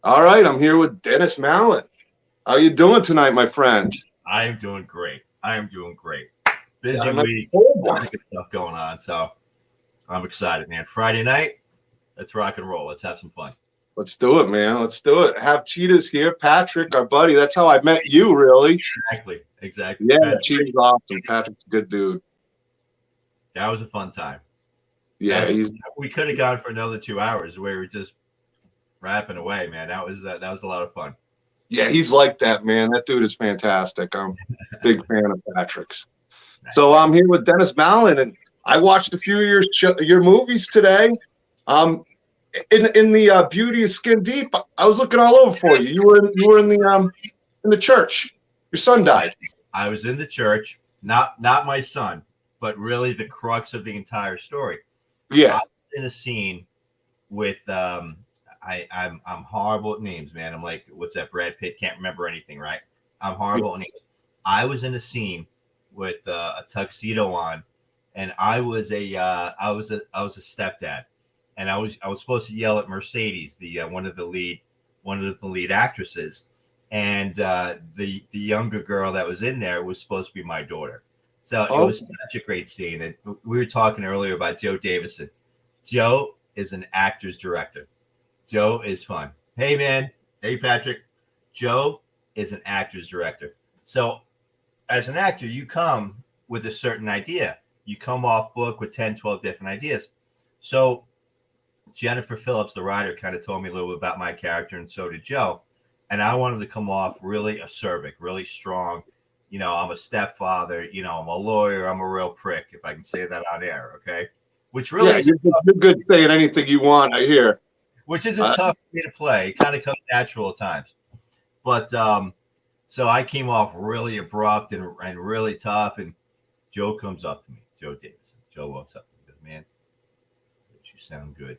All right, I'm here with Dennis Mallen. How you doing tonight, my friend? I am doing great. Got Busy a nice week, cold a one. lot of good stuff going on. So I'm excited, man. Friday night, let's rock and roll. Let's have some fun. Let's do it, man. Let's do it. Have Cheetah's here. Patrick, our buddy. That's how I met you, really. Exactly. Yeah, That's great. Cheetah's awesome. Patrick's a good dude. That was a fun time. Yeah, We could have gone for another 2 hours. We were just rapping away, man. That was a lot of fun. he's like that, man. That dude is fantastic. I'm a big fan of Patrick's. So I'm here with Dennis Mallen, and I watched a few of your movies today. In the Beauty of Skin Deep, I was looking all over for you. You were in the church. Your son died. I was in the church, not my son, but really the crux of the entire story. Yeah. I was in a scene with I'm horrible at names, man. I'm like, what's that? Brad Pitt can't remember anything, right? I'm horrible at names. I was in a scene with a tuxedo on, and I was a stepdad, and I was supposed to yell at Mercedes, the one of the lead actresses, and the younger girl that was in there was supposed to be my daughter. So it was such a great scene. And we were talking earlier about Joe Davison. Joe is an actor's director. Joe is fun. Hey, man. Hey, Patrick. Joe is an actor's director. So as an actor, you come with a certain idea. You come off book with 10, 12 different ideas. So Jennifer Phillips, the writer, kind of told me a little bit about my character, and so did Joe. And I wanted to come off really acerbic, really strong. You know, I'm a stepfather. You know, I'm a lawyer. I'm a real prick, if I can say that on air, okay? Which really you're good saying anything you want, I hear. Which isn't tough for me to play. It kind of comes natural at times. But so I came off really abrupt and really tough. And Joe comes up to me, Joe Davis. Joe walks up and goes, man, you sound good.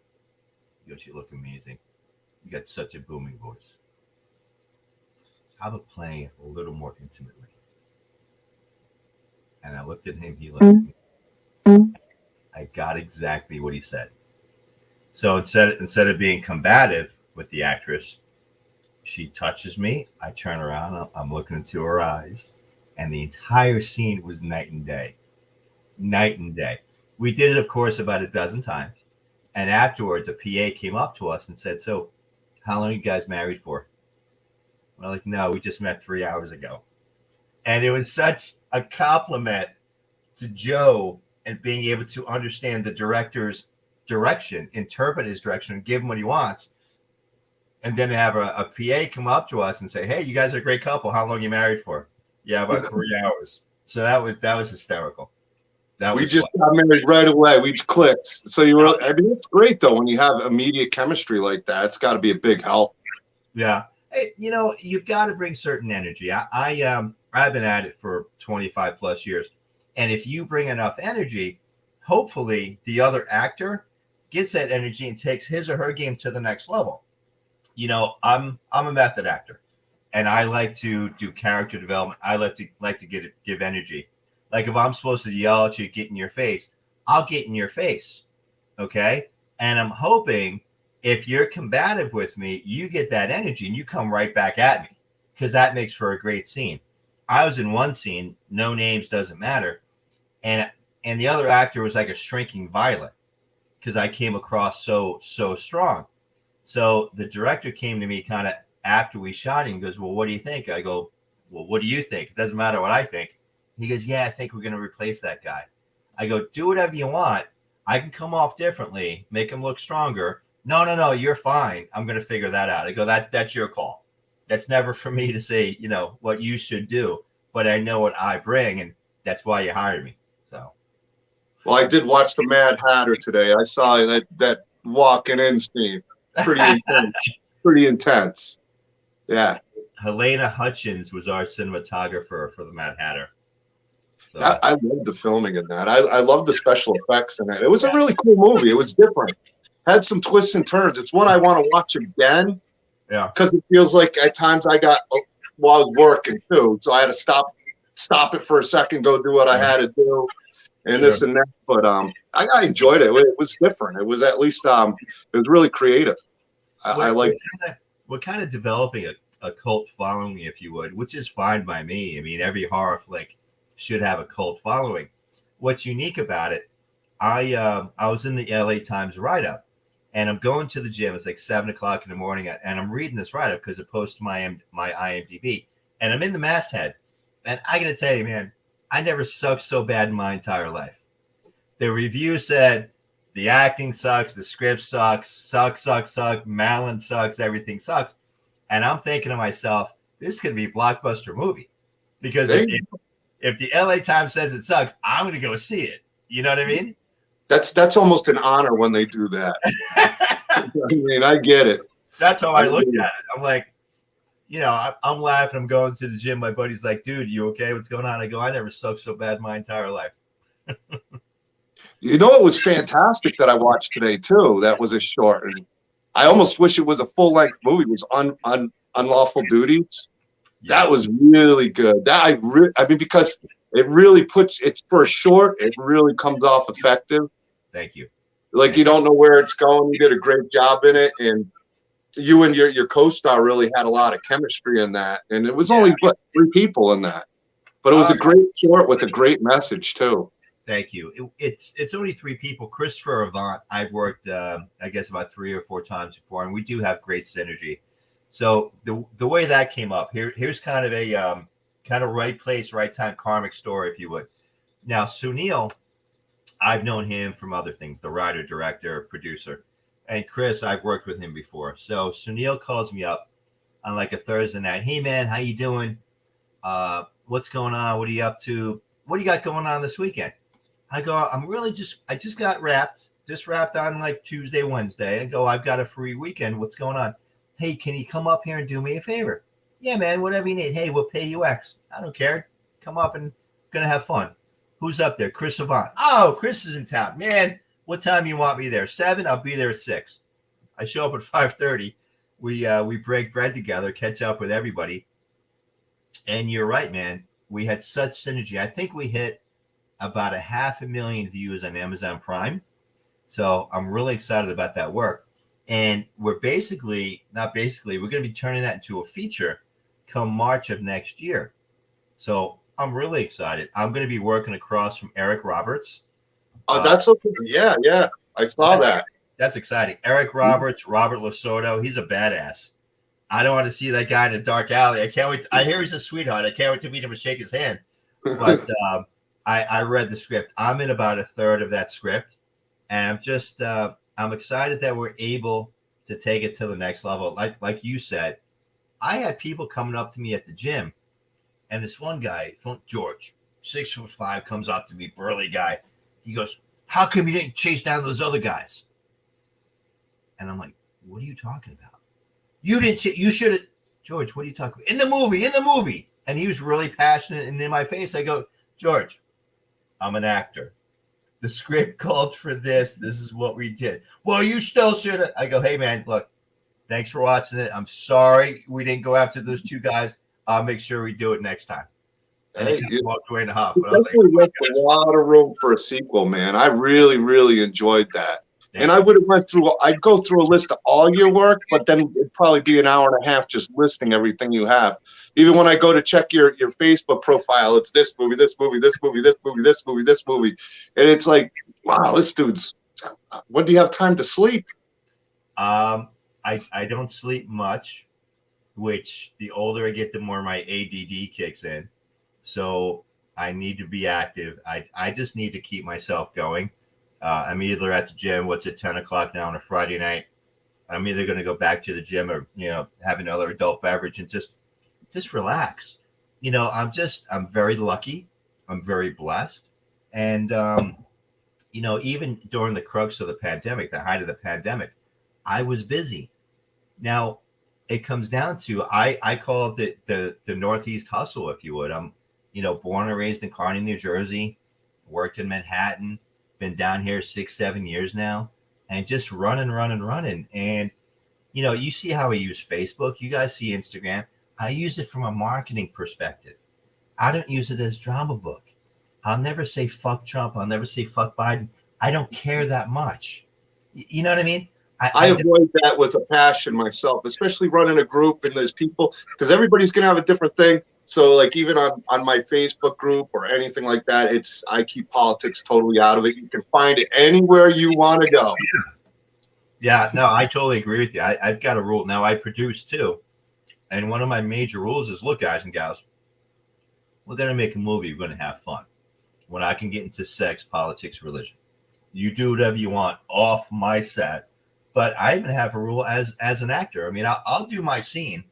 You look amazing. You got such a booming voice. How about playing it a little more intimately? And I looked at him, he looked at me. I got exactly what he said. So instead of being combative with the actress, she touches me. I turn around. I'm looking into her eyes. And the entire scene was night and day. Night and day. We did it, of course, about a dozen times. And afterwards, a PA came up to us and said, so how long are you guys married for? We're like, no, we just met 3 hours ago. And it was such a compliment to Joe and being able to understand the director's direction, interpret his direction, and give him what he wants. And then have a PA come up to us and say, hey, you guys are a great couple. How long are you married for? Yeah, about 3 hours. So that was hysterical. We just got married right away. We clicked. So it's great though when you have immediate chemistry like that. It's got to be a big help. Yeah. Hey, you know, you've got to bring certain energy. I've been at it for 25 plus years. And if you bring enough energy, hopefully the other actor gets that energy and takes his or her game to the next level. You know, I'm a method actor, and I like to do character development. I like to give energy. Like if I'm supposed to yell at you, get in your face, I'll get in your face. Okay. And I'm hoping if you're combative with me, you get that energy and you come right back at me, because that makes for a great scene. I was in one scene, no names, doesn't matter. And the other actor was like a shrinking violet because I came across so strong. So the director came to me kind of after we shot him and goes, well, what do you think? I go, well, what do you think? It doesn't matter what I think. He goes, yeah, I think we're going to replace that guy. I go, do whatever you want. I can come off differently, make him look stronger. No, you're fine. I'm going to figure that out. I go, that's your call. That's never for me to say, you know, what you should do, but I know what I bring, and that's why you hired me. So. Well, I did watch the Mad Hatter today. I saw that walking in scene. Pretty intense. Yeah. Helena Hutchins was our cinematographer for the Mad Hatter. So. I love the filming in that. I love the special effects in that. It was a really cool movie. It was different. Had some twists and turns. It's one I want to watch again. Yeah. Because it feels like at times I got while I was working too, so I had to stop it for a second, go do what I had to do, and this and that. But I enjoyed it. It was different. It was at least it was really creative. I like. we're kind of developing a cult following, if you would, which is fine by me. I mean, every horror flick should have a cult following. What's unique about it, I was in the LA Times write-up, and I'm going to the gym. It's like 7:00 in the morning, and I'm reading this write-up because it posts to my IMDb, and I'm in the masthead. And I got to tell you, man, I never sucked so bad in my entire life. The review said the acting sucks, the script sucks, Mallen sucks, everything sucks. And I'm thinking to myself, this could be a blockbuster movie. Because if the LA Times says it sucks, I'm going to go see it. You know what I mean? That's almost an honor when they do that. I mean, I get it. That's how I look at it. I'm like, I'm laughing. I'm going to the gym. My buddy's like, dude, you okay? What's going on? I go, I never sucked so bad in my entire life. You know, it was fantastic that I watched today, too. That was a short. And I almost wish it was a full-length movie. It was Unlawful Duties. Yeah. That was really good. I mean, because it really it's for a short, it really comes off effective. Thank you. Like, you don't know where it's going. You did a great job in it. And you and your co-star really had a lot of chemistry in that. And it was only, 3 people in that. But it was a great short with a great message, too. Thank you. It's only 3 people. Christopher Avant, I've worked, I guess, about 3 or 4 times before, and we do have great synergy. So the way that came up, here's kind of a kind of right place, right time karmic story, if you would. Now, Sunil, I've known him from other things, the writer, director, producer. And Chris, I've worked with him before. So Sunil calls me up on like a Thursday night. Hey, man, how you doing? What's going on? What are you up to? What do you got going on this weekend? I go, I just got wrapped on like Tuesday, Wednesday. I go, I've got a free weekend. What's going on? Hey, can you come up here and do me a favor? Yeah, man, whatever you need. Hey, we'll pay you X. I don't care. Come up and gonna have fun. Who's up there? Chris Avant. Oh, Chris is in town. Man, what time you want me there? 7? I'll be there at 6. I show up at 5:30. We break bread together, catch up with everybody. And you're right, man. We had such synergy. I think we hit about 500,000 views on Amazon Prime. So I'm really excited about that work. And we're we're going to be turning that into a feature come March of next year. So I'm really excited. I'm going to be working across from Eric Roberts. Oh, that's okay. Yeah. I saw that. That's exciting. Eric Roberts, Robert Losoto. He's a badass. I don't want to see that guy in a dark alley. I can't wait. I hear he's a sweetheart. I can't wait to meet him and shake his hand. But I read the script. I'm in about a third of that script. And I'm just I'm excited that we're able to take it to the next level. Like you said, I had people coming up to me at the gym, and this one guy, George, 6'5", comes up to me, burly guy. He goes, "How come you didn't chase down those other guys?" And I'm like, "What are you talking about? You didn't. You should have." George, what are you talking about? In the movie. And he was really passionate, and in my face, I go, "George, I'm an actor. The script called for this. This is what we did." "Well, you still should have." I go, "Hey, man, look, thanks for watching it. I'm sorry we didn't go after those 2 guys. I'll make sure we do it next time." And he walked away in a huff. Definitely left a lot of room for a sequel, man. I really, really enjoyed that. And I'd go through a list of all your work, but then it'd probably be an hour and a half just listing everything you have. Even when I go to check your Facebook profile, it's this movie, this movie, this movie, this movie, this movie, this movie. And it's like, wow, this dude's, when do you have time to sleep? I don't sleep much, which the older I get, the more my ADD kicks in. So I need to be active. I just need to keep myself going. I'm either at the gym, what's at 10 o'clock now on a Friday night. I'm either going to go back to the gym or, have another adult beverage and just relax. I'm very lucky. I'm very blessed. And, even during the crux of the pandemic, the height of the pandemic, I was busy. Now it comes down to, I call it the Northeast hustle, if you would. I'm, born and raised in Kearney, New Jersey, worked in Manhattan, been down here 6-7 years now, and just running. And, you see how I use Facebook. You guys see Instagram. I use it from a marketing perspective. I don't use it as drama book. I'll never say fuck Trump. I'll never say fuck Biden. I don't care that much. You know what I mean? I avoid that with a passion myself, especially running a group and there's people, because everybody's going to have a different thing. So like even on my Facebook group or anything like that, I keep politics totally out of it. You can find it anywhere you want to go. Yeah, no, I totally agree with you. I've got a rule. Now I produce too. And one of my major rules is, look, guys and gals, we're going to make a movie. We're going to have fun. We're not going to get into sex, politics, religion. You do whatever you want off my set. But I even have a rule as an actor. I mean, I'll do my scene.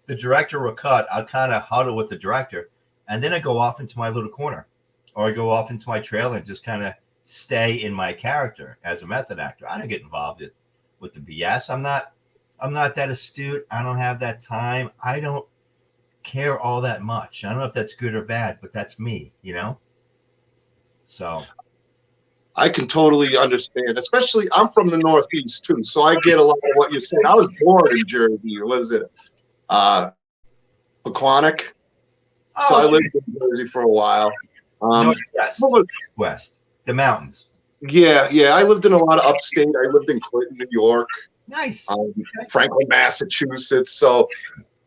The director will cut. I'll kind of huddle with the director. And then I go off into my little corner. Or I go off into my trailer and just kind of stay in my character as a method actor. I don't get involved with the BS. I'm not that astute. I don't have that time. I don't care all that much. I don't know if that's good or bad, but that's me, you know? So I can totally understand, especially I'm from the Northeast too, so I get a lot of what you're saying. I was born in Jersey. What is it? Pequannock. So I lived in Jersey for a while. West, the mountains. Yeah. I lived in a lot of upstate. I lived in Clinton, New York. Nice. Franklin, Massachusetts. So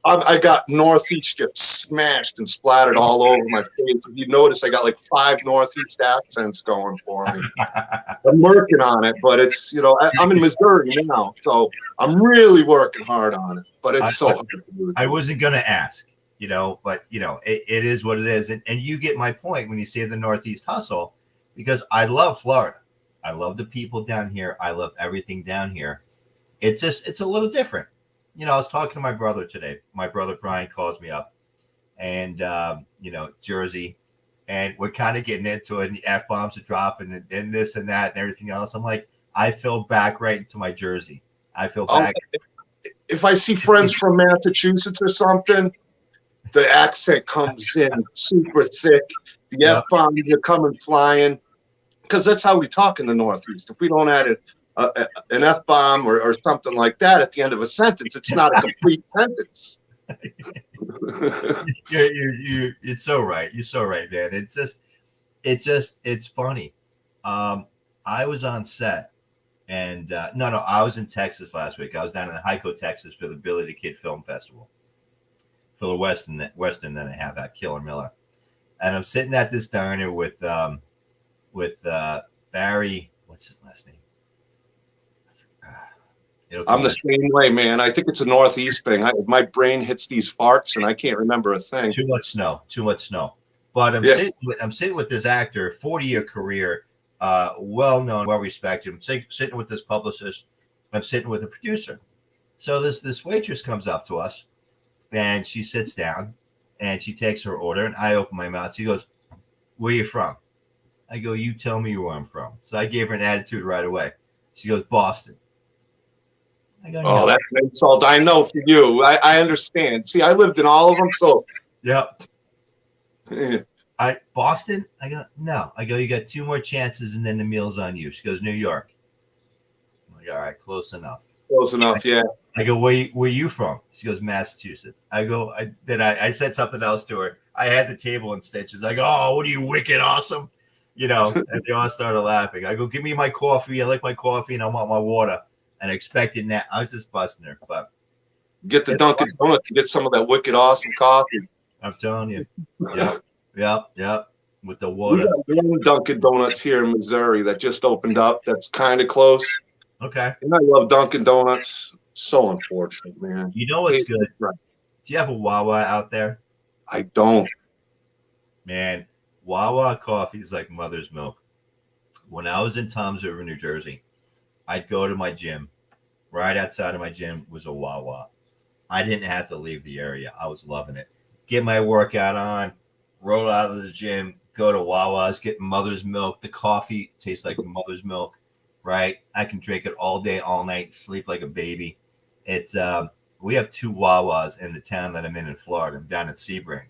I got Northeast just smashed and splattered all over my face. If you notice, I got like 5 Northeast accents going for me. I'm working on it, but it's, I'm in Missouri now, so I'm really working hard on it. But it's so hard to do. I wasn't going to ask, but, it is what it is. And you get my point when you say the Northeast hustle, because I love Florida. I love the people down here. I love everything down here. It's a little different. I was talking to my brother today. My brother Brian calls me up, and Jersey, and we're kind of getting into it. And the F-bombs are dropping, and this and that and everything else. I'm like, I fell back right into my Jersey. I feel back. If I see friends from Massachusetts or something, the accent comes in super thick. The F-bombs are coming flying, because that's how we talk in the Northeast. If we don't add it. An F-bomb or something like that at the end of a sentence, it's not a complete sentence. You're so right. You're so right, man. It's funny. I was on set, and I was in Texas last week. I was down in Hico, Texas for the Billy the Kid Film Festival for the Western that I have at Killer Miller, and I'm sitting at this diner with Barry. What's his last name? I'm the same way, man. I think it's a Northeast thing. My brain hits these farts, and I can't remember a thing. Too much snow. But I'm sitting with this actor, 40-year career, well-known, well-respected. I'm sitting with this publicist. I'm sitting with a producer. So this waitress comes up to us, and she sits down, and she takes her order, and I open my mouth. She goes, "Where are you from?" I go, "You tell me where I'm from." So I gave her an attitude right away. She goes, "Boston." I go, "No." That's an insult. I know for you. I understand. See, I lived in all of them, so. Yep. Boston? I go, "No." I go, "You got 2 more chances, and then the meal's on you." She goes, "New York." I'm like, "All right, close enough." Close enough, yeah. I go, where you from?" She goes, "Massachusetts." I go, I said something else to her. I had the table in stitches. I go, "Oh, what are you, wicked awesome?" And they all started laughing. I go, "Give me my coffee. I like my coffee, and I want my water." And expecting that. I was just busting her, but get the Dunkin' Donuts to get some of that wicked awesome coffee. I'm telling you. Yep. With the water. We got one Dunkin' Donuts here in Missouri that just opened up. That's kind of close. Okay. And I love Dunkin' Donuts. So unfortunate, man. You know what's good? Right. Do you have a Wawa out there? I don't. Man, Wawa coffee is like mother's milk. When I was in Toms River, New Jersey, I'd go to my gym. Right outside of my gym was a Wawa. I didn't have to leave the area. I was loving it. Get my workout on, roll out of the gym, go to Wawa's, get mother's milk. The coffee tastes like mother's milk, right? I can drink it all day, all night, sleep like a baby. It's we have 2 Wawas in the town that I'm in Florida. I'm down in Sebring.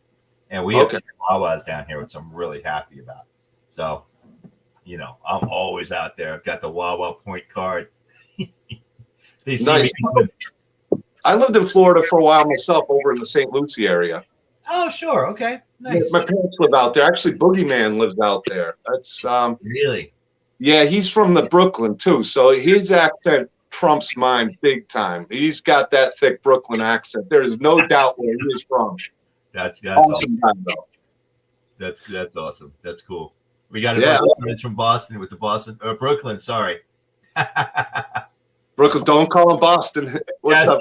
And we have 2 Wawas down here, which I'm really happy about. So, I'm always out there. I've got the Wawa point card. They see nice. me. I lived in Florida for a while myself, over in the St. Lucie area. Oh, sure. Okay. Nice. My parents live out there. Actually, Boogeyman lives out there. That's really. Yeah, he's from the Brooklyn too. So his accent Trump's mind big time. He's got that thick Brooklyn accent. There is no doubt where he is from. That's Awesome guy, though. That's awesome. That's cool. We got a Yeah. bunch of friends from Boston with the Boston or Brooklyn. Sorry. Brooklyn, don't call him Boston. What's up?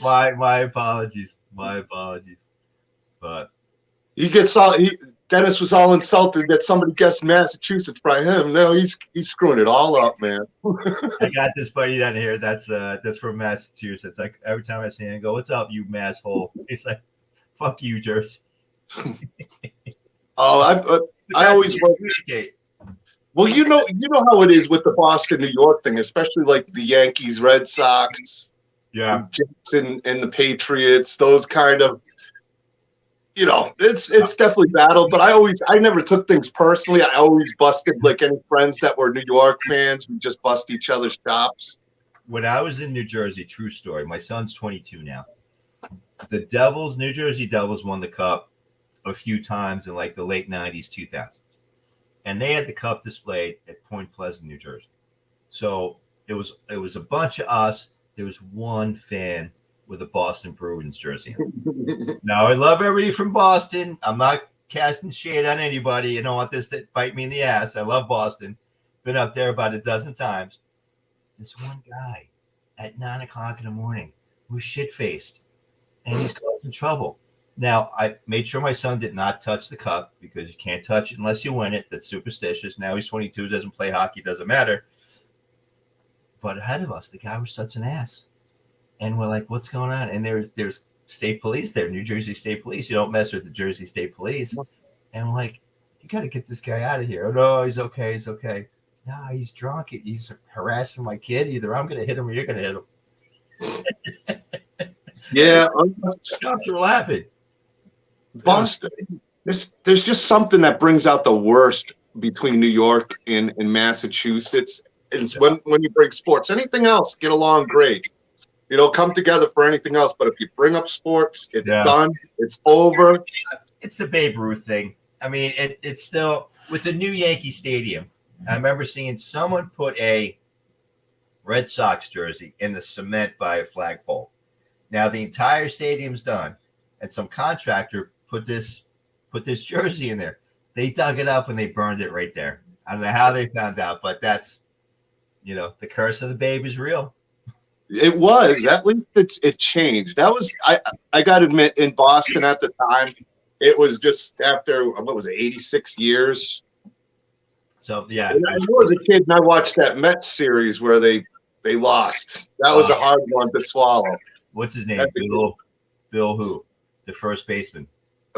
My apologies. My apologies. But he gets all Dennis was all insulted that somebody guessed Massachusetts by him. No, he's screwing it all up, man. I got this buddy down here that's from Massachusetts. Like every time I see him, I go, "What's up, you masshole?" He's like, "Fuck you, Jersey." Oh, I always appreciate. Well, you know how it is with the Boston, New York thing, especially like the Yankees, Red Sox, yeah, Jets and the Patriots. Those kind of, it's definitely battle. But I never took things personally. I always busted like any friends that were New York fans. We just bust each other's chops. When I was in New Jersey, true story. My son's 22 now. The Devils, New Jersey Devils, won the Cup a few times in like the late 90s, 2000s. And they had the cup displayed at Point Pleasant, New Jersey. So it was a bunch of us. There was one fan with a Boston Bruins jersey on. Now, I love everybody from Boston. I'm not casting shade on anybody. I don't want this to bite me in the ass. I love Boston. Been up there about a dozen times. This one guy at 9 o'clock in the morning was shit-faced, and he's causing trouble. Now, I made sure my son did not touch the cup because you can't touch it unless you win it. That's superstitious. Now he's 22, doesn't play hockey, doesn't matter. But ahead of us, the guy was such an ass. And we're like, what's going on? And there's state police there, New Jersey State Police. You don't mess with the Jersey State Police. And we're like, you got to get this guy out of here. Oh, no, he's okay. He's okay. No, he's drunk. He's harassing my kid. Either I'm going to hit him or you're going to hit him. Yeah. You're laughing. Boston, there's just something that brings out the worst between New York and Massachusetts. It's when you bring sports. Anything else, get along great. Come together for anything else. But if you bring up sports, it's done. It's over. It's the Babe Ruth thing. I mean, it's still with the new Yankee Stadium. I remember seeing someone put a Red Sox jersey in the cement by a flagpole. Now the entire stadium's done, and some contractor put this jersey in there. They dug it up and they burned it right there. I don't know how they found out, but that's, the curse of the Babe is real. It was. At least it changed. That was, I got to admit, in Boston at the time, it was just after, 86 years. So, yeah. And I was a kid and I watched that Mets series where they lost. That was a hard one to swallow. What's his name? Bill who? The first baseman.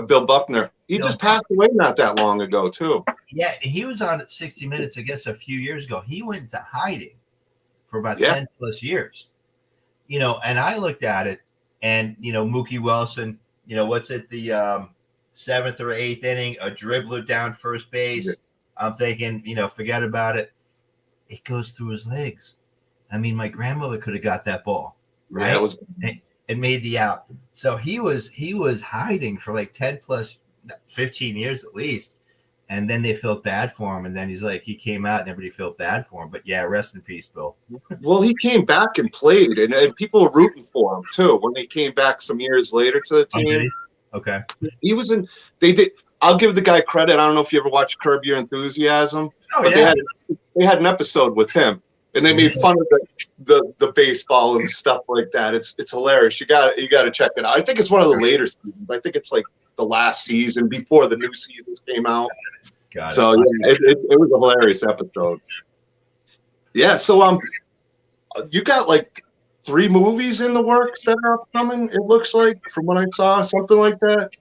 Bill Buckner. He just passed away not that long ago, too. Yeah, he was on 60 Minutes, I guess, a few years ago. He went into hiding for about 10 plus years. And I looked at it, and, Mookie Wilson, what's it, the seventh or eighth inning, a dribbler down first base. Yeah. I'm thinking, forget about it. It goes through his legs. I mean, my grandmother could have got that ball, right? Yeah, it made the out. So he was hiding for like 10 plus 15 years at least. And then they felt bad for him. And then he came out and everybody felt bad for him. But yeah, rest in peace, Bill. Well, he came back and and people were rooting for him too when he came back some years later to the team. Okay. He was they did. I'll give the guy credit. I don't know if you ever watched Curb Your Enthusiasm. Oh, yeah. They had an episode with him. And they made fun of the baseball and stuff like that. It's hilarious. You got to check it out. I think it's one of the later seasons. I think it's like the last season before the new seasons came out. So yeah, it was a hilarious episode. Yeah. So you got like 3 movies in the works that are upcoming. It looks like from what I saw, something like that.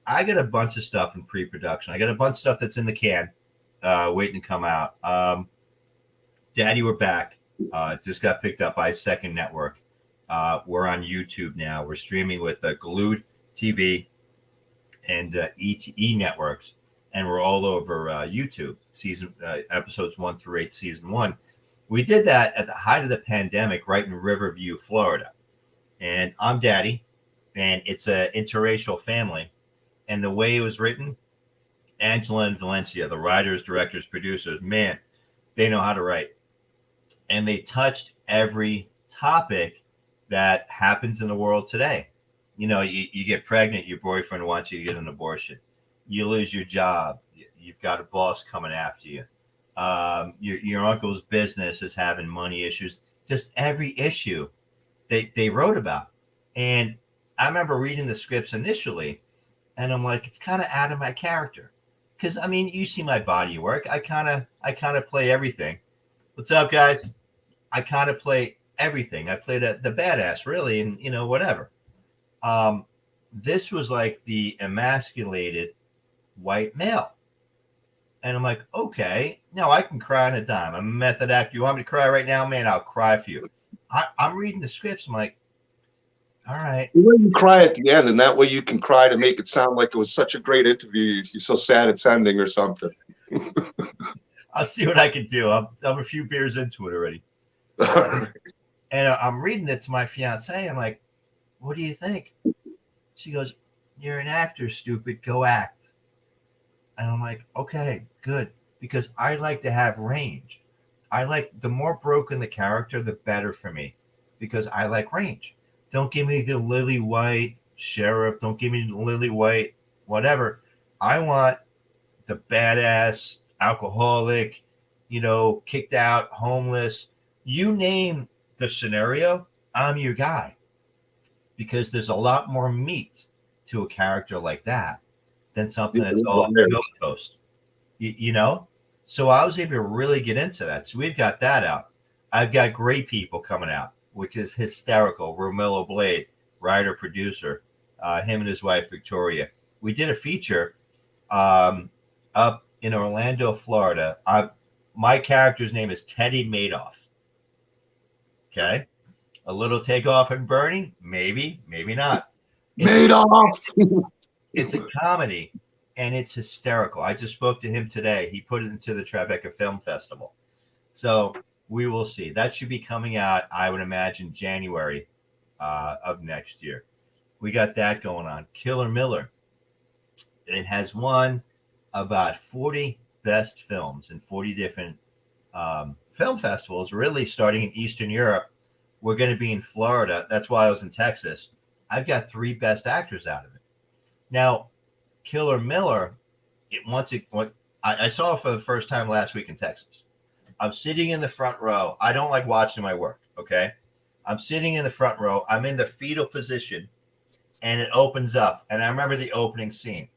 I got a bunch of stuff in pre-production. I got a bunch of stuff that's in the can, waiting to come out. Daddy, we're back. Just got picked up by Second Network. We're on YouTube now. We're streaming with Glued TV and E networks, and we're all over YouTube. Episodes 1 through 8, season 1. We did that at the height of the pandemic, right in Riverview, Florida. And I'm Daddy, and it's an interracial family. And the way it was written, Angela and Valencia, the writers, directors, producers, man, they know how to write. and they touched every topic that happens in the world today. You know, you get pregnant, your boyfriend wants you to get an abortion. You lose your job. You've got a boss coming after you. Your uncle's business is having money issues. Just every issue they wrote about. And I remember reading the scripts initially, and I'm like, it's kind of out of my character. Because, I mean, you see my body work. I kind of play everything. What's up, guys? I kind of play everything. I play the badass, really, and, you know, whatever. This was like the emasculated white male. And I'm like, okay, no, I can cry on a dime. I'm a method actor. You want me to cry right now, man? I'll cry for you. I'm reading the scripts. I'm like, all right. You cry at the end, and that way you can cry to make it sound like it was such a great interview. You're so sad it's ending or something. I'll see what I can do. I'm a few beers into it already. And I'm reading it to my fiance. I'm like, what do you think? She goes, you're an actor, stupid. Go act. And I'm like, okay, good. Because I like to have range. I like, the more broken the character, the better for me. Because I like range. Don't give me the lily white sheriff. Don't give me the lily white whatever. I want the badass alcoholic, you know, kicked out, homeless. You name the scenario, I'm your guy. Because there's a lot more meat to a character like that than something that's all milk toast. You know? So I was able to really get into that. So we've got that out. I've got Great People coming out, which is hysterical. Romello Blade, writer, producer, him and his wife, Victoria. We did a feature up in Orlando, Florida. My character's name is Teddy Madoff. Okay? A little takeoff and burning? Maybe, maybe not. Madoff! It's a comedy, and it's hysterical. I just spoke to him today. He put it into the Tribeca Film Festival. So we will see. That should be coming out, I would imagine, January of next year. We got that going on. Killer Miller. It has won about 40 best films in 40 different film festivals, really starting in Eastern Europe. We're going to be in Florida. That's why I was in Texas. I've got 3 best actors out of it. Now, Killer Miller, I saw it for the first time last week in Texas. I'm sitting in the front row. I don't like watching my work, okay? I'm sitting in the front row. I'm in the fetal position, and it opens up. And I remember the opening scene,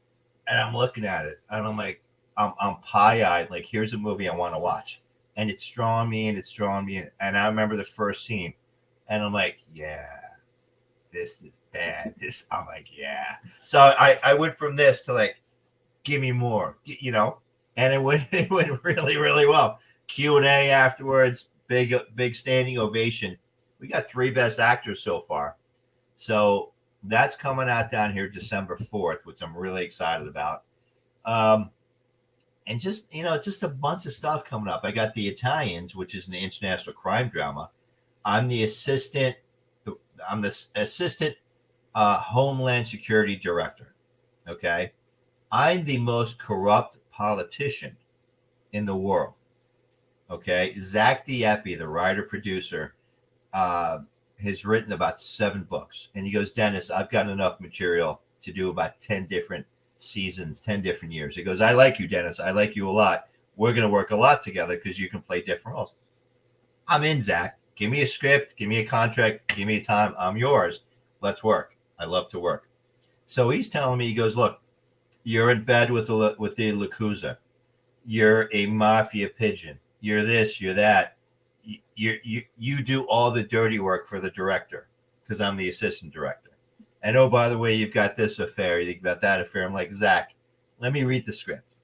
and I'm looking at it, and I'm like, I'm pie-eyed. Like, here's a movie I want to watch. And it's drawing me, and it's drawing me. And I remember the first scene, and I'm like, yeah, this is bad. I'm like, yeah. So I went from this to like, give me more, you know, and it went really, really well. Q&A afterwards, big standing ovation. We got 3 best actors so far. So that's coming out down here December 4th, which I'm really excited about. And just, you know, just a bunch of stuff coming up. I got The Italians, which is an international crime drama. I'm the assistant Homeland Security Director. Okay. I'm the most corrupt politician in the world. Okay. Zach Dieppe, the writer producer, has written about 7 books. And he goes, Dennis, I've got enough material to do about 10 different seasons, 10 different years. He goes, I like you, Dennis. I like you a lot. We're going to work a lot together because you can play different roles. I'm in, Zach. Give me a script. Give me a contract. Give me a time. I'm yours. Let's work. I love to work. So he's telling me, he goes, look, you're in bed with the Yakuza. You're a mafia pigeon. You're this, you're that. You do all the dirty work for the director because I'm the assistant director. And oh, by the way, you've got this affair, you've got that affair. I'm like, Zach, let me read the script,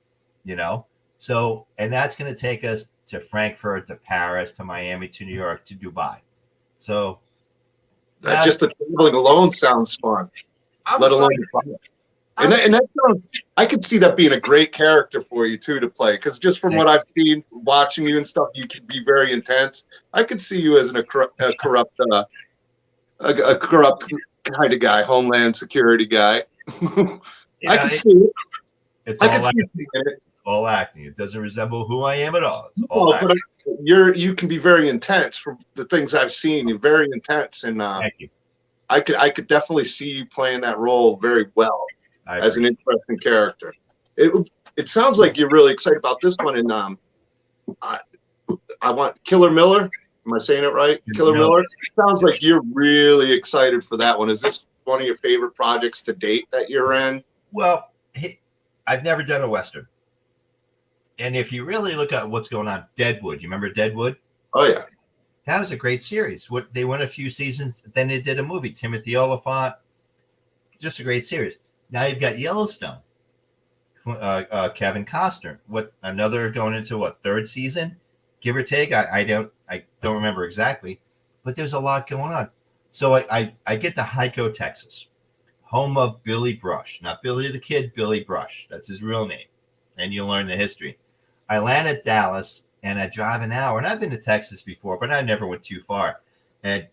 you know? So, and that's going to take us to Frankfurt, to Paris, to Miami, to New York, to Dubai. So just the traveling alone sounds fun. Let alone and that sounds, I could see that being a great character for you too to play, because just from what I've seen watching you and stuff, you can be very intense. I could see you as a corrupt kind of guy, Homeland Security guy. I could see it. It's all all acting. It doesn't resemble who I am at all. It's all Well, acting. but you can be very intense from the things I've seen. You're very intense, and Thank you. I could definitely see you playing that role very well as an interesting character. It sounds like you're really excited about this one, and I want Killer Miller. Am I saying it right? Killer Miller. It sounds like you're really excited for that one. Is this one of your favorite projects to date that you're in? Well, I've never done a Western. And if you really look at what's going on, Deadwood, you remember Deadwood? Oh, yeah. That was a great series. They went a few seasons, then they did a movie, Timothy Oliphant. Just a great series. Now you've got Yellowstone. Kevin Costner. Another going into third season, give or take? I don't remember exactly, but there's a lot going on. So I get to Hyco, Texas, home of Billy Brush. Not Billy the Kid, Billy Brush. That's his real name. And you learn the history. I land at Dallas, and I drive an hour. And I've been to Texas before, but I never went too far. And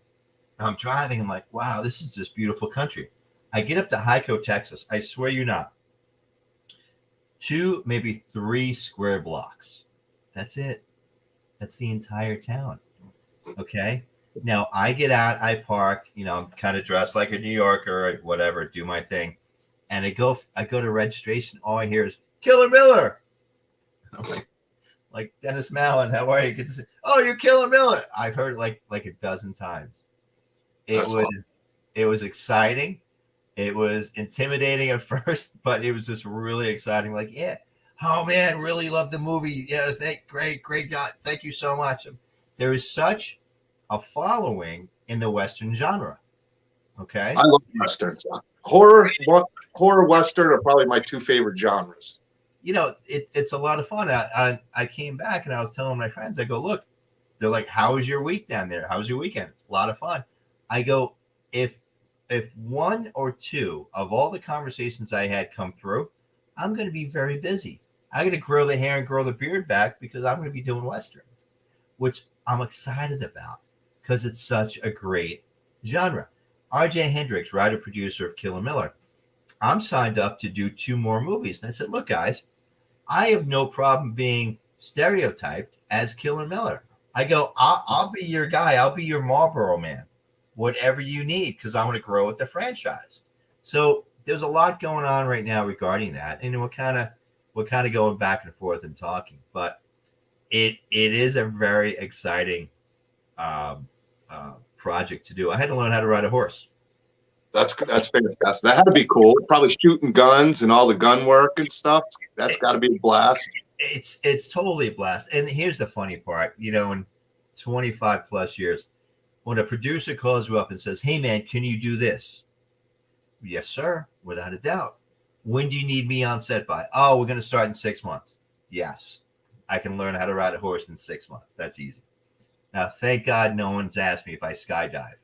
I'm driving. I'm like, wow, this is just beautiful country. I get up to Hyco, Texas. I swear you not. 2, maybe 3 square blocks. That's it. That's the entire town. Okay. Now I get out, I park, I'm kind of dressed like a New Yorker or whatever, do my thing. And I go to registration. All I hear is Killer Miller. I'm like Dennis Mallen, how are you? Good to see. Oh, you're Killer Miller. I've heard it like a dozen times. It was exciting. It was intimidating at first, but it was just really exciting. Like, yeah, oh man, really love the movie. Yeah, great God, thank you so much. There is such a following in the Western genre. Okay, I love Westerns. Horror Western are probably my 2 favorite genres. It's a lot of fun. I came back and I was telling my friends, I go, look, they're like, how was your week down there? How was your weekend? A lot of fun. I go, if 1 or 2 of all the conversations I had come through, I'm going to be very busy. I'm going to grow the hair and grow the beard back because I'm going to be doing Westerns, which I'm excited about because it's such a great genre. R.J. Hendricks, writer-producer of Killer Miller, I'm signed up to do 2 more movies. And I said, look, guys, I have no problem being stereotyped as Killer Miller. I go, I'll be your guy. I'll be your Marlboro man, whatever you need, because I want to grow with the franchise. So there's a lot going on right now regarding that. And we're kind of going back and forth and talking. But it is a very exciting project to do. I had to learn how to ride a horse. That's fantastic. That had to be cool. Probably shooting guns and all the gun work and stuff. That's got to be a blast. It's totally a blast. And here's the funny part. In 25 plus years, when a producer calls you up and says, hey, man, can you do this? Yes, sir. Without a doubt. When do you need me on set by? Oh, we're going to start in 6 months. Yes. I can learn how to ride a horse in 6 months. That's easy. Now, thank God no one's asked me if I skydive.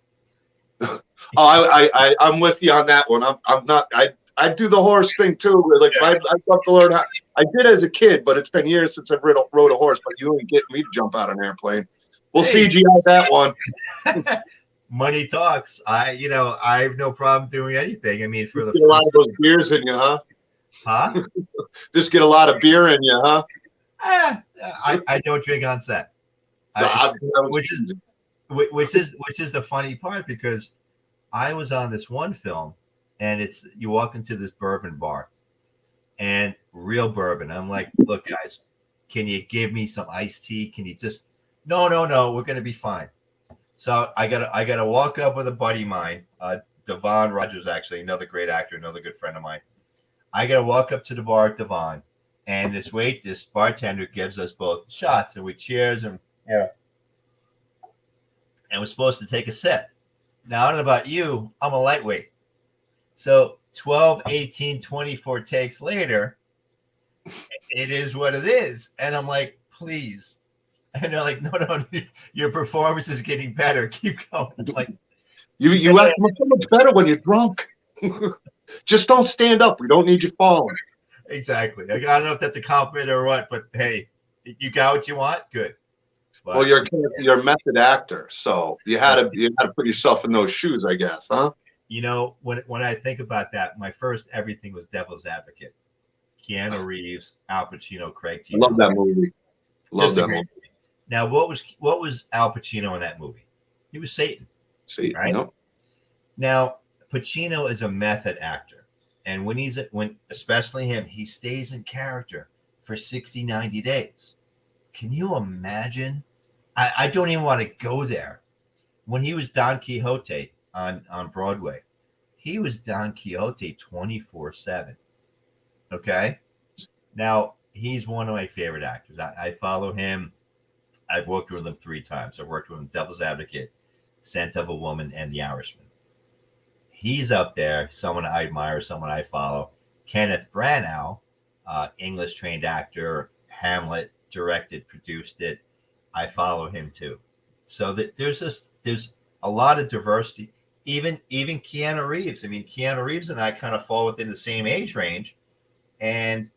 I'm with you on that one. I'm not. I do the horse thing too. Like I'd love to learn how. I did as a kid, but it's been years since I've rode a horse. But you ain't getting me to jump out of an airplane. We'll CGI that one. Money talks. I have no problem doing anything. I mean, get a lot of those beers in you, huh? Huh? Just get a lot of beer in you, huh? I don't drink on set. Which is the funny part, because I was on this one film and you walk into this bourbon bar and real bourbon. I'm like, look, guys, can you give me some iced tea? Can you just, no, we're going to be fine. So I gotta walk up with a buddy of mine, Devon Rogers, actually, another great actor, another good friend of mine. I gotta walk up to the bar at Devon, and this bartender gives us both shots, and we cheers and and we're supposed to take a sip. Now, I don't know about you, I'm a lightweight. So 12, 18, 24 takes later, it is what it is. And I'm like, please. And they're like, no, your performance is getting better. Keep going. It's like, you act so much better when you're drunk. Just don't stand up. We don't need you falling. Exactly. I don't know if that's a compliment or what, but hey, you got what you want. Good. But, well, you're a method actor, so you had to put yourself in those shoes, I guess, huh? When I think about that, my first everything was Devil's Advocate. Keanu Reeves, Al Pacino, Craig T. I love that movie. Love Just a that great movie. movie. Now, what was Al Pacino in that movie? He was Satan, See, right? no. Now, Pacino is a method actor. And when especially him, he stays in character for 60, 90 days. Can you imagine? I don't even want to go there. When he was Don Quixote on Broadway, he was Don Quixote 24/7. Okay. Now, he's one of my favorite actors. I follow him. I've worked with him 3 times. I've worked with him Devil's Advocate, Scent of a Woman, and The Irishman. He's up there, someone I admire, someone I follow. Kenneth Branagh, English trained actor, Hamlet, directed, produced it. I follow him too. So there's a lot of diversity. Even Keanu Reeves. I mean, Keanu Reeves and I kind of fall within the same age range. And,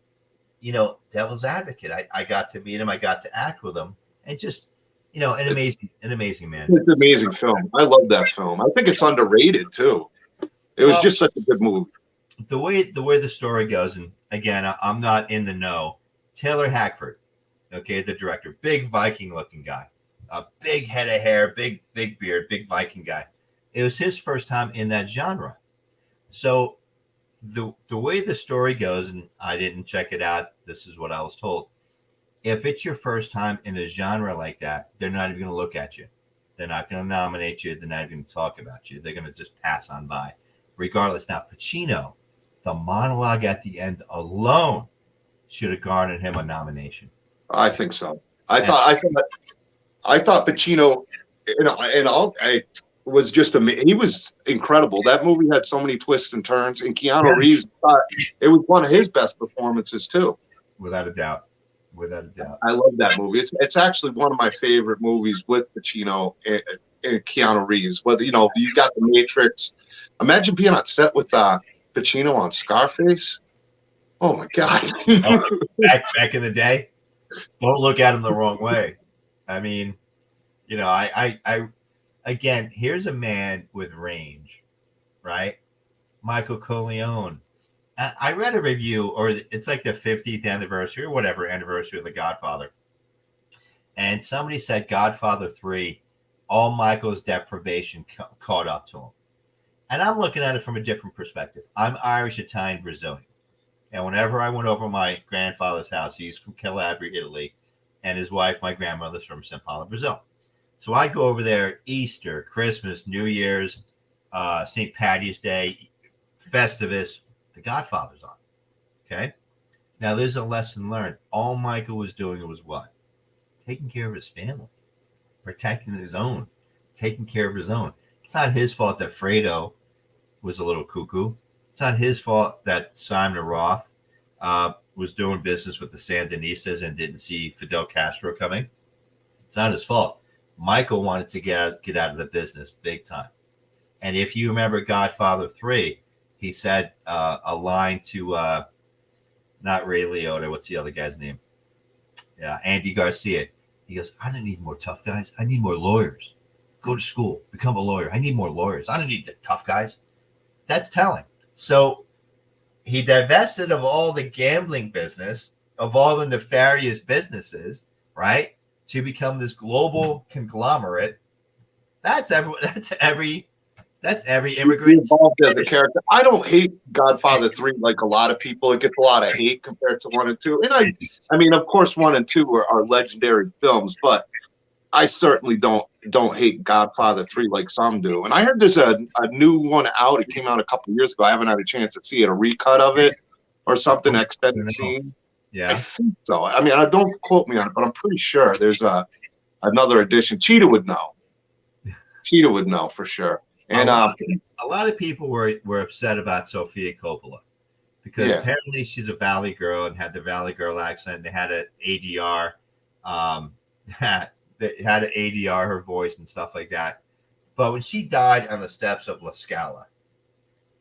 Devil's Advocate, I got to meet him. I got to act with him. And just, an amazing man. It's an amazing film. I love that film. I think it's underrated too. It was just such a good movie. The way the story goes, and again, I'm not in the know. Taylor Hackford, okay, the director, big Viking looking guy, a big head of hair, big beard, big Viking guy. It was his first time in that genre. So the way the story goes, and I didn't check it out, this is what I was told. If it's your first time in a genre like that, they're not even going to look at you. They're not going to nominate you. They're not even going to talk about you. They're going to just pass on by. Regardless, now Pacino, the monologue at the end alone should have garnered him a nomination. I think so. I thought Pacino, was just amazing. He was incredible. That movie had so many twists and turns, and Keanu Reeves, it was one of his best performances too. Without a doubt. I love that movie. It's actually one of my favorite movies with Pacino and Keanu Reeves. Whether you got The Matrix. Imagine being on set with Pacino on Scarface. Oh my God! back in the day, don't look at him the wrong way. I mean, I again, here's a man with range, right? Michael Corleone. I read a review, or it's like the 50th anniversary or whatever anniversary of The Godfather. And somebody said Godfather 3, all Michael's deprivation caught up to him. And I'm looking at it from a different perspective. I'm Irish, Italian, Brazilian. And whenever I went over my grandfather's house, he's from Calabria, Italy, and his wife, my grandmother's from São Paulo, Brazil. So I go over there Easter, Christmas, New Year's, St. Patty's Day, Festivus, The Godfather's on. Okay? Now, there's a lesson learned. All Michael was doing was what? Taking care of his family, protecting his own, taking care of his own. It's not his fault that Fredo was a little cuckoo. It's not his fault that Simon Roth was doing business with the Sandinistas and didn't see Fidel Castro coming. It's not his fault. Michael wanted to get out of the business big time. And if you remember Godfather 3, he said a line to not Ray Liotta. What's the other guy's name? Yeah, Andy Garcia. He goes, I don't need more tough guys. I need more lawyers. Go to school, become a lawyer. I need more lawyers. I don't need the tough guys. That's telling. So he divested of all the gambling business, of all the nefarious businesses, right, to become this global conglomerate. That's every immigrant involved as a character. I don't hate Godfather 3 like a lot of people. It gets a lot of hate compared to 1 and 2. And I mean, of course, 1 and 2 are legendary films, but I certainly don't hate Godfather 3 like some do. And I heard there's a new one out. It came out a couple years ago. I haven't had a chance to see it, a recut of it or something, extended scene. Yeah, I think so. I mean, I don't quote me on it, but I'm pretty sure there's another edition. Cheetah would know. Cheetah would know for sure. And a lot of people were upset about Sofia Coppola because apparently she's a Valley girl and had the Valley girl accent. They had an ADR, her voice and stuff like that. But when she died on the steps of La Scala,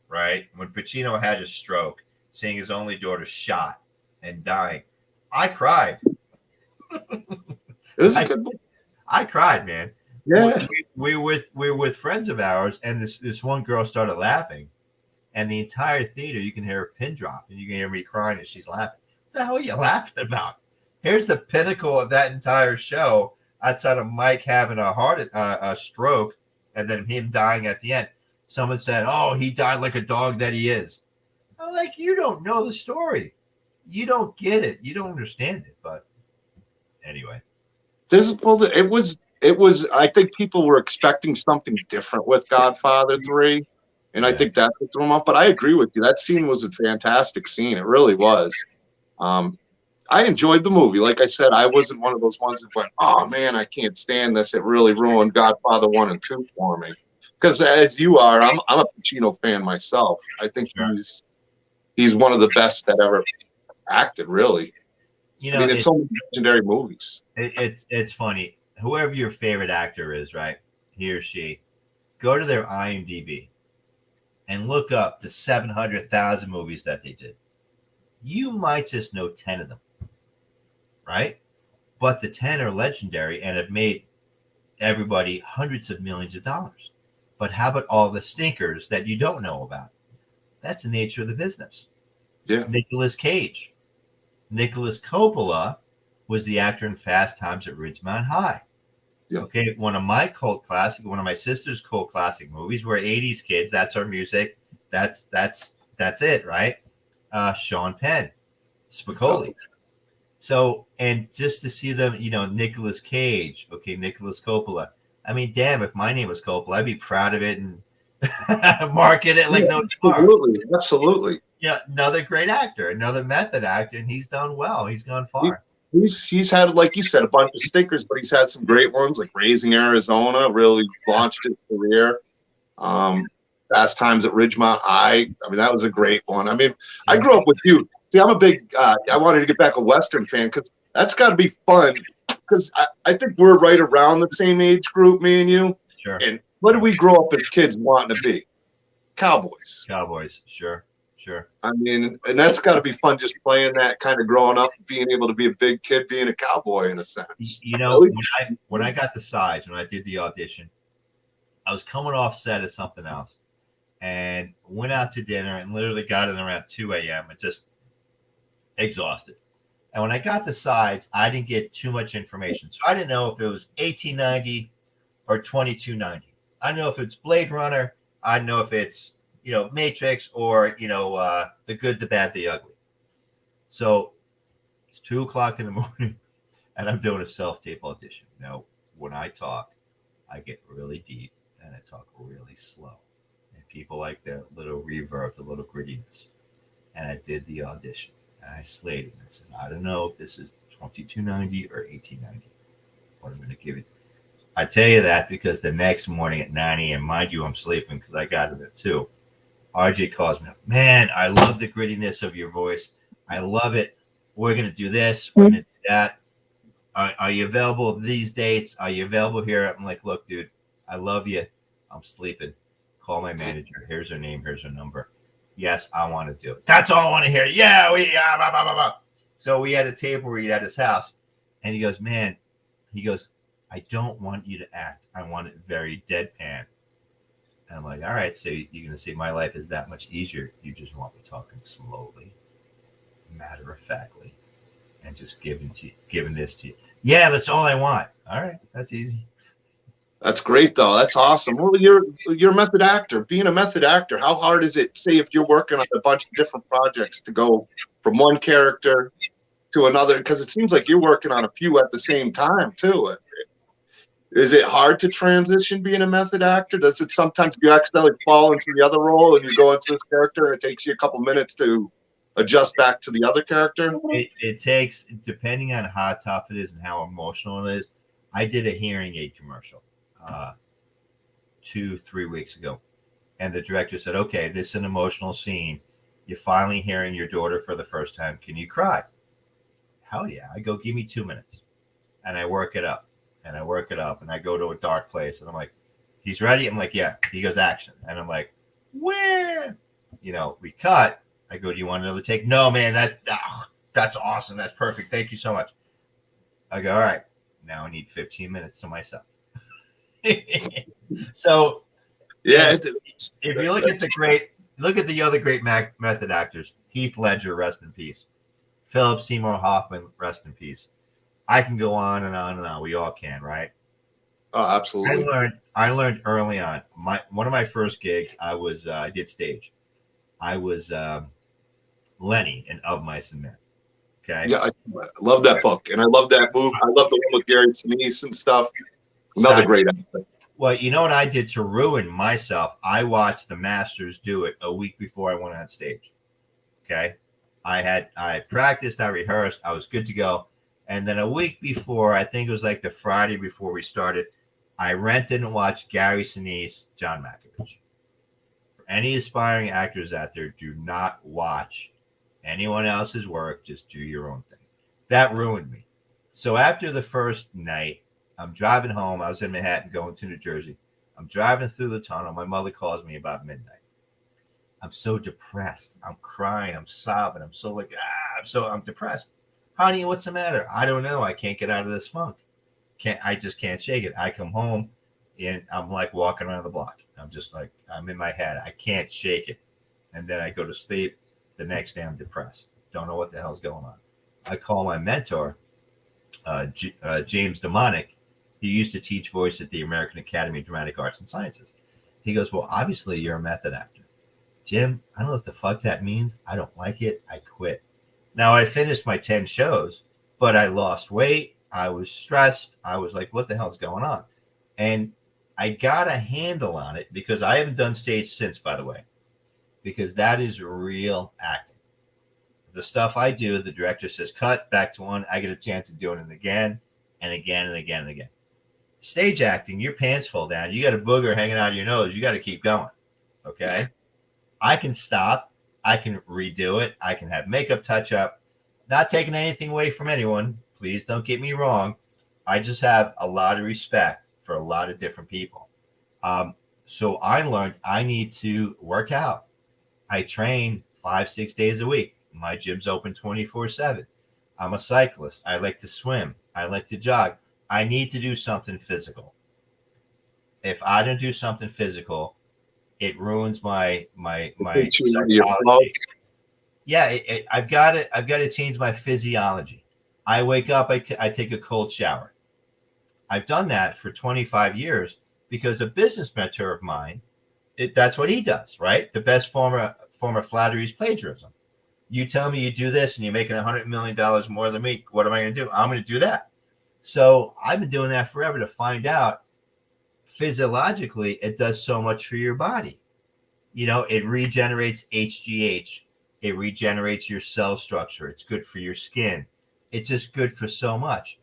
right, when Pacino had his stroke, seeing his only daughter shot and dying, I cried. It was a good book. I cried, man. Yeah, we were with friends of ours, and this one girl started laughing, And the entire theater, you can hear her pin drop, and you can hear me crying, and she's laughing. What the hell are you laughing about? Here's the pinnacle of that entire show, outside of Mike having a stroke, and then him dying at the end. Someone said, "Oh, he died like a dog that he is." I'm like, you don't know the story. You don't get it. You don't understand it. But anyway, it was. I think people were expecting something different with Godfather 3, and I think that's what threw them off. But I agree with you. That scene was a fantastic scene. It really was. I enjoyed the movie. Like I said, I wasn't one of those ones that went, "Oh man, I can't stand this." It really ruined Godfather 1 and 2 for me. Because as you are, I'm a Pacino fan myself. I think he's one of the best that ever acted. Really, you know, I mean, it's so many legendary movies. It's funny. Whoever your favorite actor is, right? He or she, go to their IMDb and look up the 700,000 movies that they did. You might just know 10 of them, right? But the 10 are legendary and have made everybody hundreds of millions of dollars. But how about all the stinkers that you don't know about? That's the nature of the business. Yeah. Nicolas Cage. Nicolas Coppola was the actor in Fast Times at Ridgemont High. Yeah. Okay, one of my sister's cult classic movies. We're 80s kids. That's our music. That's it, right? Sean Penn, Spicoli. So, and just to see them, Nicolas Cage, Nicolas Coppola. I mean, damn, if my name was Coppola, I'd be proud of it and market it like no tomorrow. Absolutely. Yeah, another great actor, another method actor, and he's done well. He's gone far. He's had, like you said, a bunch of stinkers, but he's had some great ones, like Raising Arizona, really launched his career. Fast Times at Ridgemont High. I mean, that was a great one. I mean, I grew up with you. See, I'm a big, I wanted to get back a Western fan because that's got to be fun. Because I think we're right around the same age group, me and you. Sure. And what did we grow up as kids wanting to be? Cowboys. Cowboys, sure. I mean, and that's got to be fun, just playing that, kind of growing up, being able to be a big kid, being a cowboy in a sense. When I got the sides, when I did the audition, I was coming off set of something else and went out to dinner and literally got in around 2 a.m. and just exhausted. And when I got the sides, I didn't get too much information. So I didn't know if it was 1890 or 2290. I didn't know if it's Blade Runner. I didn't know if it's Matrix or The Good, the Bad, the Ugly. So it's 2:00 in the morning and I'm doing a self-tape audition. Now, when I talk, I get really deep and I talk really slow. And people like the little reverb, the little grittiness. And I did the audition and I slayed it. And I said, I don't know if this is 2290 or 1890. What I'm going to give it. I tell you that because the next morning at 9 a.m., mind you, I'm sleeping because I got it at 2. RJ calls me up. Man, I love the grittiness of your voice. I love it. We're going to do this. We're going to do that. Are you available these dates? Are you available here? I'm like, look, dude, I love you. I'm sleeping. Call my manager. Here's her name. Here's her number. Yes, I want to do it. That's all I want to hear. Yeah, blah, blah, blah, blah. So we had a table read at his house. And he goes, I don't want you to act. I want it very deadpan. And I'm like, all right, so you're going to say my life is that much easier. You just want me talking slowly, matter-of-factly, and just giving this to you. Yeah, that's all I want. All right, that's easy. That's great, though. That's awesome. Well, you're a method actor. Being a method actor, how hard is it, say, if you're working on a bunch of different projects, to go from one character to another? Because it seems like you're working on a few at the same time, too. Is it hard to transition being a method actor? Does it sometimes you accidentally fall into the other role and you go into this character and it takes you a couple minutes to adjust back to the other character? It takes, depending on how tough it is and how emotional it is. I did a hearing aid commercial 2-3 weeks ago. And the director said, okay, this is an emotional scene. You're finally hearing your daughter for the first time. Can you cry? Hell yeah. I go, give me 2 minutes. And I work it up. And I work it up and I go to a dark place and I'm like, he's ready. I'm like, yeah. He goes, action. And I'm like, where? We cut. I go, do you want another take? No, man, that's awesome. That's perfect. Thank you so much. I go, all right. Now I need 15 minutes to myself. So, yeah. If you look at the look at the other great method actors. Heath Ledger, rest in peace. Philip Seymour Hoffman, rest in peace. I can go on and on and on. We all can, right? Oh, absolutely. I learned early on. One of my first gigs, I did stage. I was Lenny in Of Mice and Men. Okay. Yeah, I love that book, and I love that movie. I love the one with Gary Sinise and stuff. Another great actor. Well, you know what I did to ruin myself? I watched the masters do it a week before I went on stage. Okay. I practiced, I rehearsed, I was good to go. And then a week before, I think it was like the Friday before we started, I rented and watched Gary Sinise, John Malkovich. For any aspiring actors out there, do not watch anyone else's work. Just do your own thing. That ruined me. So after the first night, I'm driving home. I was in Manhattan going to New Jersey. I'm driving through the tunnel. My mother calls me about midnight. I'm so depressed. I'm crying. I'm sobbing. I'm depressed. Honey, what's the matter? I don't know. I can't get out of this funk. I just can't shake it. I come home and I'm like walking around the block. I'm just like, I'm in my head. I can't shake it. And then I go to sleep. The next day I'm depressed. Don't know what the hell's going on. I call my mentor, James Demonic. He used to teach voice at the American Academy of Dramatic Arts and Sciences. He goes, well, obviously you're a method actor. Jim, I don't know what the fuck that means. I don't like it. I quit. Now, I finished my 10 shows, but I lost weight. I was stressed. I was like, what the hell's going on? And I got a handle on it because I haven't done stage since, by the way, because that is real acting. The stuff I do, the director says, cut, back to one. I get a chance of doing it again and again and again and again. Stage acting, your pants fall down. You got a booger hanging out of your nose. You got to keep going. Okay. I can stop. I can redo it. I can have makeup touch up. Not taking anything away from anyone. Please don't get me wrong. I just have a lot of respect for a lot of different people. So I learned I need to work out. I train 5-6 days a week. My gym's open 24/7. I'm a cyclist. I like to swim. I like to jog. I need to do something physical. If I don't do something physical, it ruins my psychology. Yeah, I've got to change my physiology. I wake up, I take a cold shower. I've done that for 25 years because a business mentor of mine, that's what he does, right? The best form of flattery is plagiarism. You tell me you do this and you're making $100 million more than me. What am I going to do? I'm going to do that. So I've been doing that forever to find out physiologically it does so much for your body. You know, it regenerates HGH. It regenerates your cell structure. It's good for your skin. It's just good for so much.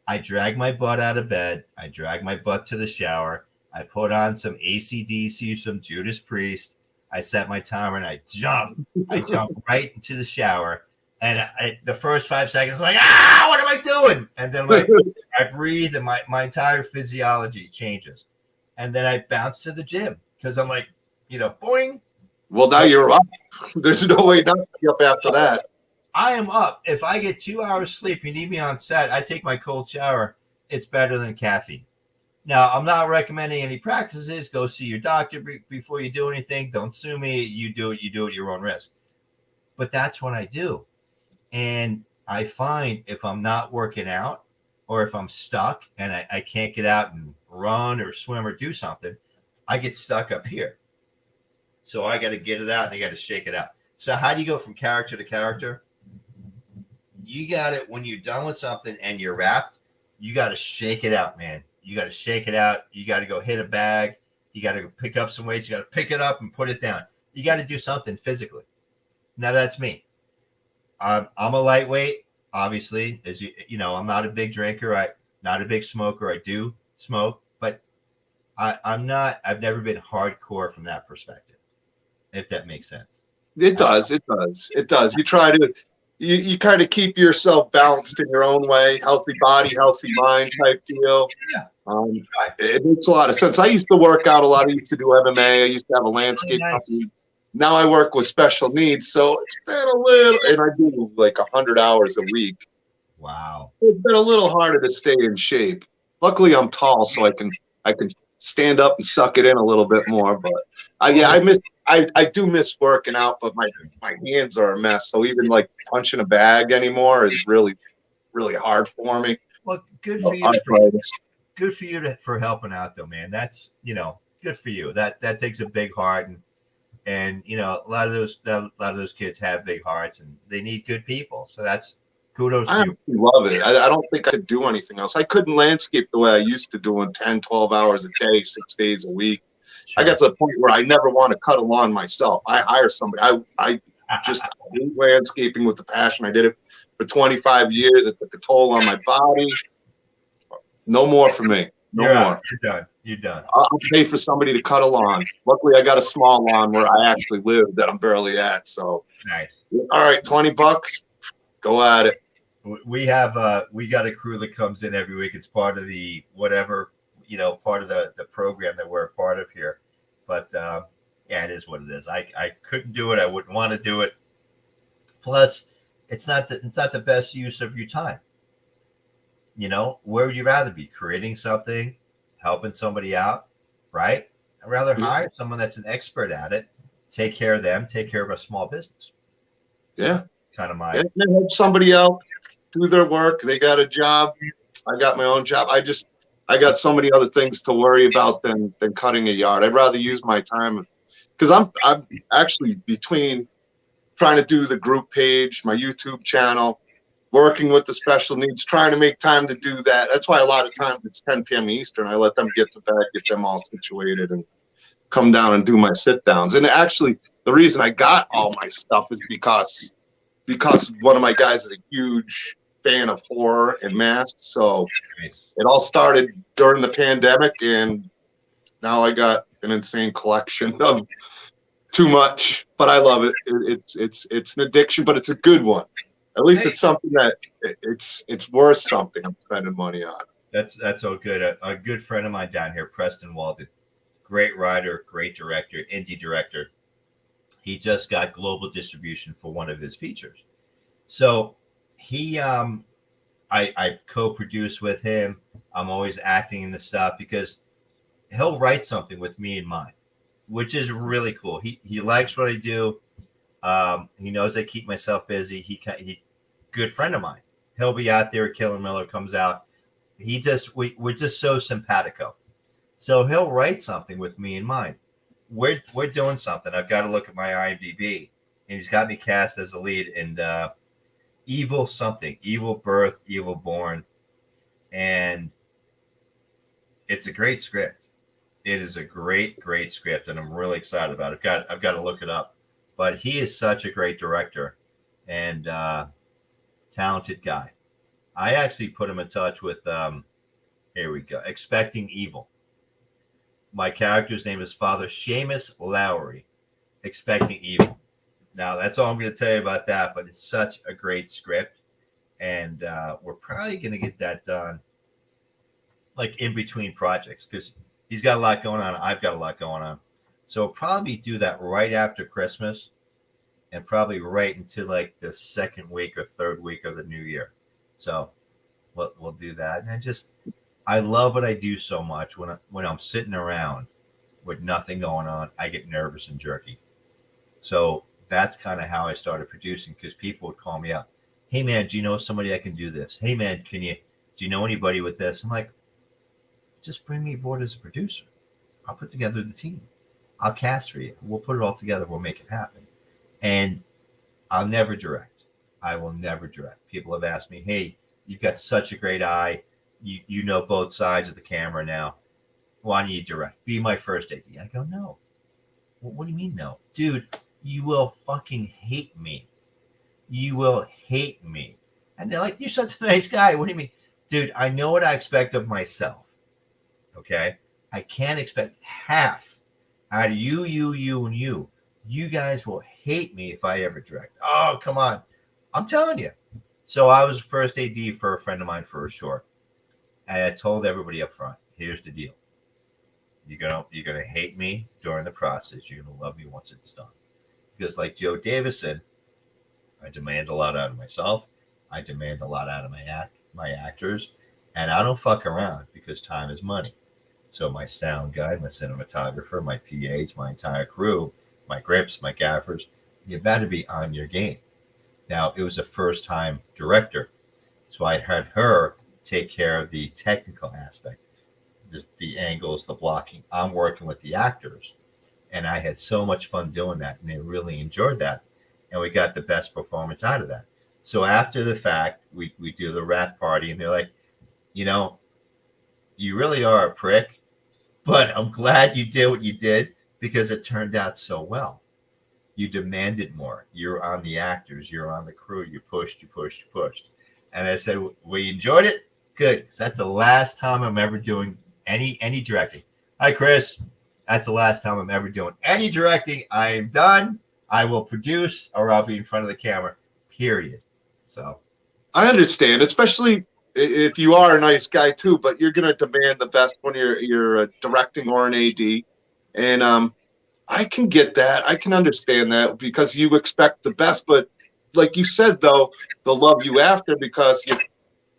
I drag my butt out of bed. I drag my butt to the shower. I put on some AC/DC, some Judas Priest. I set my timer and I jump. I jump right into the shower. And the first 5 seconds, I'm like, what am I doing? And then like I breathe and my entire physiology changes. And then I bounce to the gym because I'm like, boing. Well, now you're up. There's no way not to be up after that. I am up. If I get 2 hours sleep, you need me on set, I take my cold shower. It's better than caffeine. Now, I'm not recommending any practices. Go see your doctor before you do anything. Don't sue me. You do it at your own risk. But that's what I do. And I find if I'm not working out or if I'm stuck and I can't get out and run or swim or do something, I get stuck up here. So I got to get it out and I got to shake it out. So how do you go from character to character? You got it when you're done with something and you're wrapped, you got to shake it out, man. You got to shake it out. You got to go hit a bag. You got to pick up some weights. You got to pick it up and put it down. You got to do something physically. Now that's me. I'm a lightweight, obviously. As you know, I'm not a big drinker. I'm not a big smoker. I do smoke, but I've never been hardcore from that perspective, if that makes sense. It does. You try to, you kind of keep yourself balanced in your own way, healthy body, healthy mind type deal. Yeah. It makes a lot of sense. I used to work out a lot. I used to do MMA. I used to have a landscape company. Now I work with special needs, so it's been a little, and I do like 100 hours a week. Wow. It's been a little harder to stay in shape. Luckily, I'm tall, so I can stand up and suck it in a little bit more. But I I do miss working out, but my hands are a mess. So even like punching a bag anymore is really, really hard for me. Well, good So, for you. Good for you for helping out, though, man. That's good for you. That takes a big heart, and a lot of those kids have big hearts, and they need good people. So that's kudos I to you. love it. I don't think I could do anything else. I couldn't landscape the way I used to doing 10, 12 hours a day, 6 days a week. Sure. I got to the point where I never want to cut a lawn myself. I hire somebody. I just hate landscaping with the passion. I did it for 25 years. It took a toll on my body. No more for me. No more. You're done. You're done. I'll pay for somebody to cut a lawn. Luckily, I got a small lawn where I actually live that I'm barely at. So nice. All right, $20. Go at it. We got a crew that comes in every week. It's part of the whatever, part of the program that we're a part of here. But yeah, it is what it is. I couldn't do it. I wouldn't want to do it. Plus, it's not the best use of your time. Where would you rather be? Creating something, helping somebody out, right? I'd rather hire someone that's an expert at it, take care of them, take care of a small business. So yeah. Kind of my help somebody else do their work. They got a job. I got my own job. I got so many other things to worry about than cutting a yard. I'd rather use my time because I'm actually between trying to do the group page, my YouTube channel, working with the special needs, trying to make time to do that. That's why a lot of times it's 10 p.m. Eastern. I let them get to bed, get them all situated, and come down and do my sit downs. And actually, the reason I got all my stuff is because one of my guys is a huge fan of horror and masks. So It all started during the pandemic, and now I got an insane collection of too much, but I love it. It's an addiction, but it's a good one. At least it's something that it's worth something I'm spending money on. That's all good. A good friend of mine down here, Preston Walden, great writer, great director, indie director. He just got global distribution for one of his features. So he, I co-produce with him. I'm always acting in the stuff because he'll write something with me in mind, which is really cool. He likes what I do. He knows I keep myself busy. He good friend of mine. He'll be out there. Killer Miller comes out. We're just so simpatico. So he'll write something with me in mind. We're doing something. I've got to look at my IMDb, and he's got me cast as a lead in Evil something, Evil Birth, Evil Born, and it's a great script. It is a great script, and I'm really excited about it. I've got to look it up. But he is such a great director and talented guy. I actually put him in touch with here we go, Expecting Evil. My character's name is Father Seamus Lowry, Expecting Evil. Now, that's all I'm going to tell you about that, but it's such a great script, and we're probably going to get that done like in between projects because he's got a lot going on. I've got a lot going on. So we'll probably do that right after Christmas and probably right into like the second week or third week of the new year. So we'll do that. And I love what I do so much. When I'm sitting around with nothing going on, I get nervous and jerky. So that's kind of how I started producing because people would call me up. Hey man, do you know somebody that can do this? Hey man, do you know anybody with this? I'm like, just bring me aboard as a producer. I'll put together the team. I'll cast for you. We'll put it all together. We'll make it happen. And I'll never direct. I will never direct. People have asked me, hey, you've got such a great eye. You know both sides of the camera now. Why don't you direct? Be my first AD. I go, no. Well, what do you mean no? Dude, you will fucking hate me. You will hate me. And they're like, you're such a nice guy. What do you mean? Dude, I know what I expect of myself. Okay? I can't expect half out of you, and you. You guys will hate me if I ever direct. Oh, come on. I'm telling you. So I was first AD for a friend of mine for a short. And I told everybody up front, here's the deal. You're gonna hate me during the process. You're gonna love me once it's done. Because like Joe Davison, I demand a lot out of myself. I demand a lot out of my actors. And I don't fuck around because time is money. So my sound guy, my cinematographer, my PAs, my entire crew, my grips, my gaffers. You better be on your game. Now, it was a first-time director, so I had her take care of the technical aspect, the angles, the blocking. I'm working with the actors, and I had so much fun doing that, and they really enjoyed that, and we got the best performance out of that. So after the fact, we do the rat party, and they're like, you know, you really are a prick, but I'm glad you did what you did because it turned out so well. You demanded more. You're on the actors. You're on the crew. You pushed, you pushed, you pushed. And I said, we enjoyed it? Good. Because that's the last time I'm ever doing any directing. Hi, Chris. That's the last time I'm ever doing any directing. I am done. I will produce or I'll be in front of the camera, period. So I understand, especially if you are a nice guy too, but you're going to demand the best when you're directing or an AD. And I can get that. I can understand that because you expect the best. But like you said, though, they'll love you after because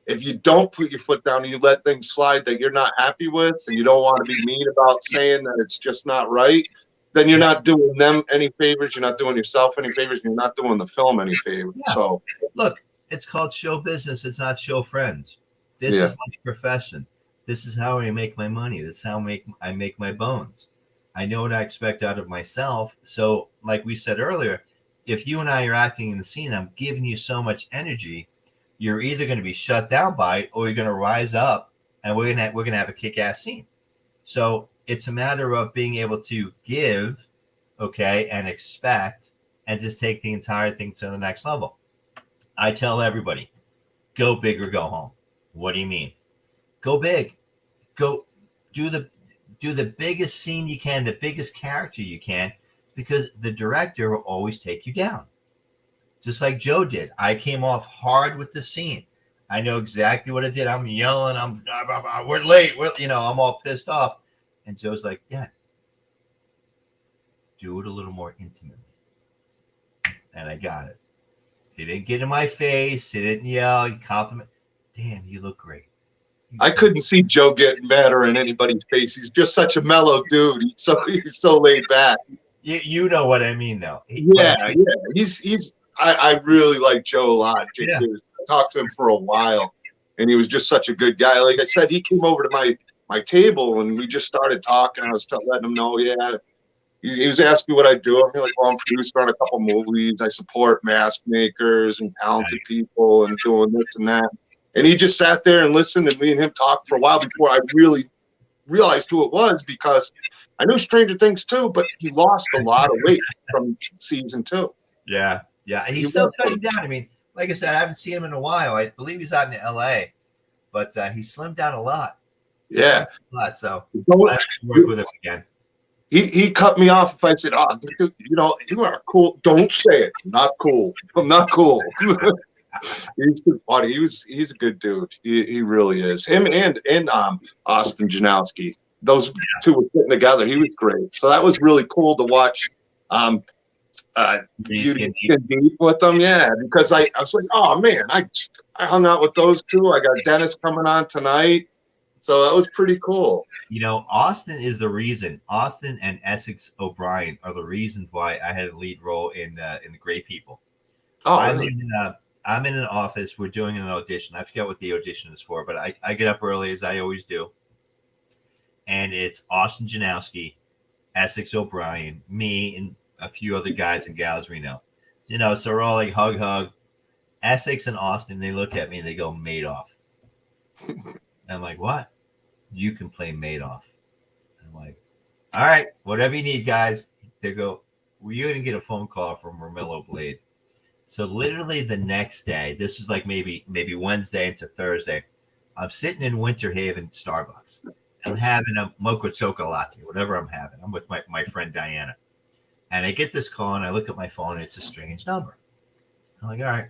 if you don't put your foot down and you let things slide that you're not happy with and you don't want to be mean about saying that it's just not right, then you're not doing them any favors. You're not doing yourself any favors. You're not doing the film any favors. Yeah. So look, it's called show business. It's not show friends. This is my profession. This is how I make my money. This is how I make my bones. I know what I expect out of myself. So, like we said earlier, if you and I are acting in the scene, I'm giving you so much energy, you're either going to be shut down by it or you're going to rise up and we're going to have a kick-ass scene. So it's a matter of being able to give, okay, and expect and just take the entire thing to the next level. I tell everybody, go big or go home. What do you mean? Go big. Go do the biggest scene you can, the biggest character you can, because the director will always take you down. Just like Joe did. I came off hard with the scene. I know exactly what I did. I'm yelling. We're late. I'm all pissed off. And Joe's like, Dad, do it a little more intimately. And I got it. He didn't get in my face. He didn't yell. He complimented. Damn, you look great. I couldn't see Joe getting madder in anybody's face. He's just such a mellow dude. He's so laid back. You know what I mean, though. Yeah. I really like Joe a lot. Yeah. I talked to him for a while, and he was just such a good guy. Like I said, he came over to my table, and we just started talking. I was letting him know, He was asking me what I do. I'm like, well, I'm producer on a couple movies. I support mask makers and talented people and doing this and that. And he just sat there and listened, and me and him talked for a while before I really realized who it was, because I knew Stranger Things too, but he lost a lot of weight from season 2. Yeah. And he's still cutting down. I mean, like I said, I haven't seen him in a while. I believe he's out in LA, but he slimmed down a lot. Yeah. So I have to work with him again. He cut me off if I said, "Oh, you are cool." Don't say it. I'm not cool. I'm not cool. He's funny. He's a good dude. He really is. Him and Austin Janowski. Those two were sitting together. He was great. So that was really cool to watch. Beauty Skin Deep with them, because I was like, oh man, I hung out with those two. I got Dennis coming on tonight. So that was pretty cool. Austin is the reason. Austin and Essex O'Brien are the reasons why I had a lead role in the Great People. Oh, really? I'm in an office. We're doing an audition. I forget what the audition is for, but I get up early as I always do. And it's Austin Janowski, Essex O'Brien, me, and a few other guys and gals we know. So we're all like hug. Essex and Austin, they look at me and they go, Madoff. I'm like, what? You can play Madoff. I'm like, all right, whatever you need, guys. They go, well, you're going to get a phone call from Romello Blade. So literally the next day, this is like maybe Wednesday into Thursday, I'm sitting in Winter Haven Starbucks. I'm having a mocha chocolate latte, whatever I'm having. I'm with my friend Diana. And I get this call, and I look at my phone, and it's a strange number. I'm like, all right,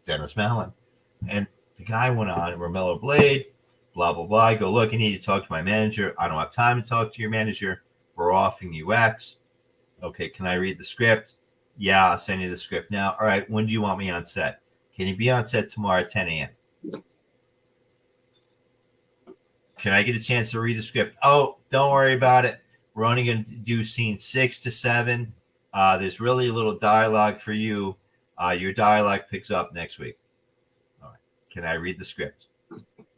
Dennis Mallen. And the guy went on, Romello Blade, blah, blah, blah. I go, look, I need to talk to my manager. I don't have time to talk to your manager. We're off in UX. Okay, can I read the script? Yeah, I'll send you the script now. All right, when do you want me on set? Can you be on set tomorrow at 10 a.m.? Can I get a chance to read the script? Oh, don't worry about it. We're only going to do scene 6 to 7. There's really little dialogue for you. Your dialogue picks up next week. All right. Can I read the script?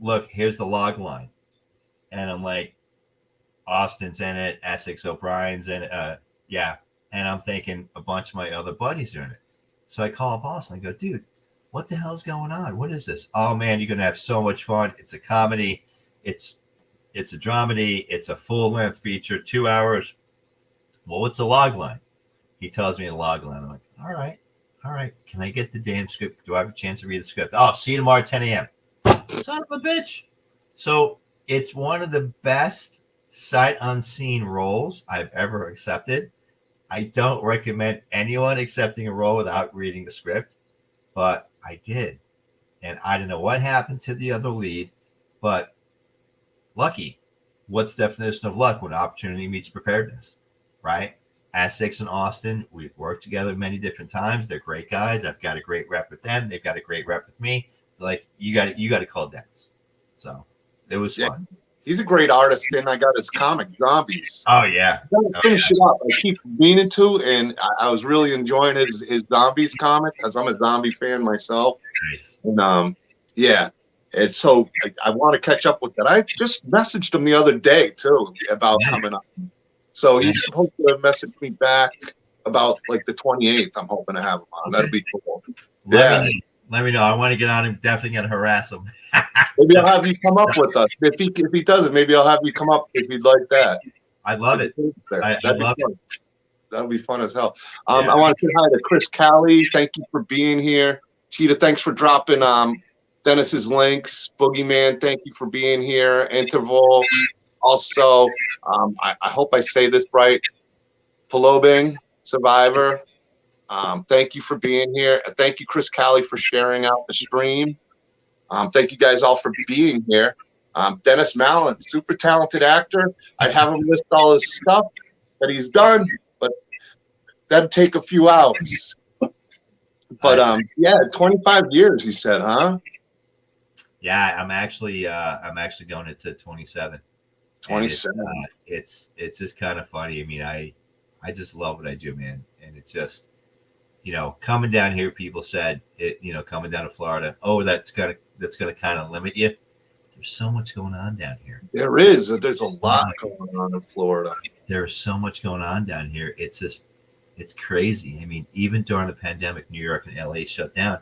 Look, here's the log line. And I'm like, Austin's in it, Essex O'Brien's in it. Yeah. And I'm thinking a bunch of my other buddies are in it. So I call up Austin and go, dude, what the hell's going on? What is this? Oh man, you're gonna have so much fun. It's a comedy, it's a dramedy, it's a full-length feature, 2 hours. Well, what's the log line? He tells me the log line. I'm like, all right. Can I get the damn script? Do I have a chance to read the script? Oh, see you tomorrow at 10 a.m. Son of a bitch. So it's one of the best sight unseen roles I've ever accepted. I don't recommend anyone accepting a role without reading the script, but I did. And I don't know what happened to the other lead, but lucky. What's the definition of luck when opportunity meets preparedness, right? Essex and Austin, we've worked together many different times. They're great guys. I've got a great rep with them. They've got a great rep with me. They're like, you got to call Dennis. So it was fun. He's a great artist, and I got his comic Zombies. Oh yeah, I gotta finish it up. I keep meaning to, and I was really enjoying his Zombies comic because I'm a zombie fan myself. Nice. And yeah, and so I want to catch up with that. I just messaged him the other day too about coming up. So he's supposed to message me back about like the 28th. I'm hoping to have him on. That'd be cool. Let me know. I want to get on him. Definitely gonna harass him. Maybe I'll have you come up with us. If he doesn't, maybe I'll have you come up if you'd like that. I love it. I love it. That'll be fun as hell. I want to say hi to Chris Callie. Thank you for being here. Cheetah, thanks for dropping Dennis's links. Boogeyman, thank you for being here. Interval. Also, I hope I say this right. Palobing, Survivor. Thank you for being here. Thank you, Chris Callie, for sharing out the stream. Thank you guys all for being here. Dennis Mallen, super talented actor. I'd have him list all his stuff that he's done, but that'd take a few hours. But 25 years, he said, huh? Yeah, I'm actually going into 27. 27. It's just kind of funny. I mean, I just love what I do, man. And it's just, coming down here, people said it, coming down to Florida, oh, that's gonna kind of limit you. There's so much going on down here. There's a lot going on in Florida. There's so much going on down here. It's just, it's crazy. I mean, even during the pandemic, New York and LA shut down.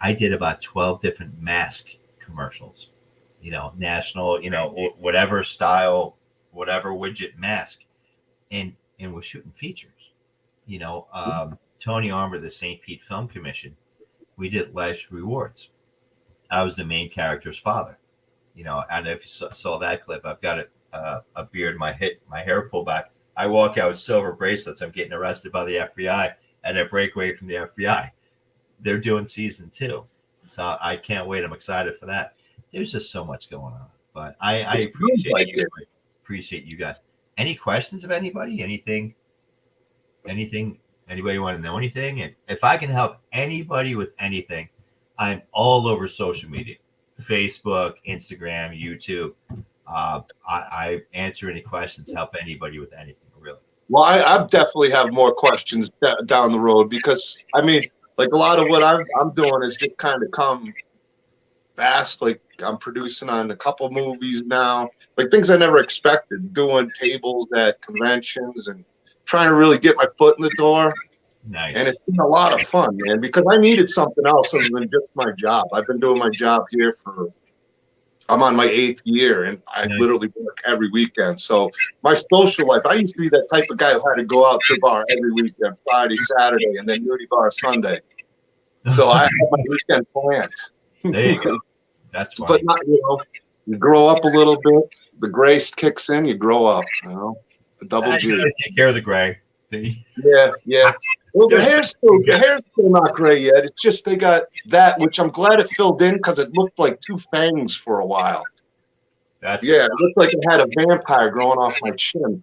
I did about 12 different mask commercials, national, whatever style, whatever widget mask. And we're shooting features, Tony Armour, the St. Pete Film Commission, we did Lash Rewards. I was the main character's father, and if you saw that clip, I've got a beard, my hair pulled back. I walk out with silver bracelets. I'm getting arrested by the FBI, and I break away from the FBI. They're doing season 2. So I can't wait. I'm excited for that. There's just so much going on, but I appreciate you guys. Any questions of anybody? Anything? Anybody want to know anything? And if I can help anybody with anything, I'm all over social media, Facebook, Instagram, YouTube. I answer any questions, help anybody with anything, really. Well, I definitely have more questions down the road because, I mean, like a lot of what I'm doing is just kind of come fast. Like I'm producing on a couple movies now, like things I never expected, doing tables at conventions and trying to really get my foot in the door. Nice. And it's been a lot of fun, man, because I needed something else other than just my job. I've been doing my job here I'm on my 8th year, and I literally work every weekend. So my social life, I used to be that type of guy who had to go out to the bar every weekend, Friday, Saturday, and then nudie bar Sunday. So I have my weekend planned. There you go. That's fine. But not, you grow up a little bit. The gray kicks in. You grow up. The double G. Take care of the gray. Yeah. Well, the hair's still not gray yet. It's just they got that, which I'm glad it filled in because it looked like 2 fangs for a while. It looked like it had a vampire growing off my chin.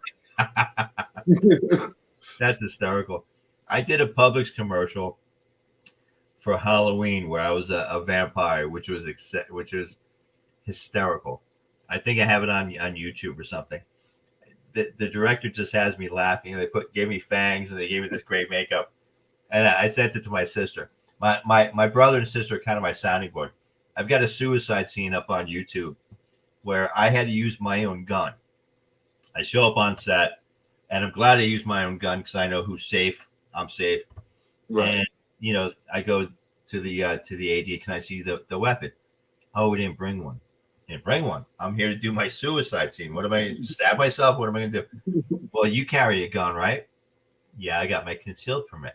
That's hysterical. I did a Publix commercial for Halloween where I was a vampire, which was hysterical. I think I have it on YouTube or something. the director just has me laughing. They gave me fangs and they gave me this great makeup. And I sent it to my sister. My brother and sister are kind of my sounding board. I've got a suicide scene up on YouTube where I had to use my own gun. I show up on set, and I'm glad I used my own gun because I know who's safe. I'm safe. Right. And, I go to the AD, can I see the weapon? Oh, we didn't bring one. Didn't bring one. I'm here to do my suicide scene. What am I going to stab myself? What am I going to do? Well, you carry a gun, right? Yeah, I got my concealed permit.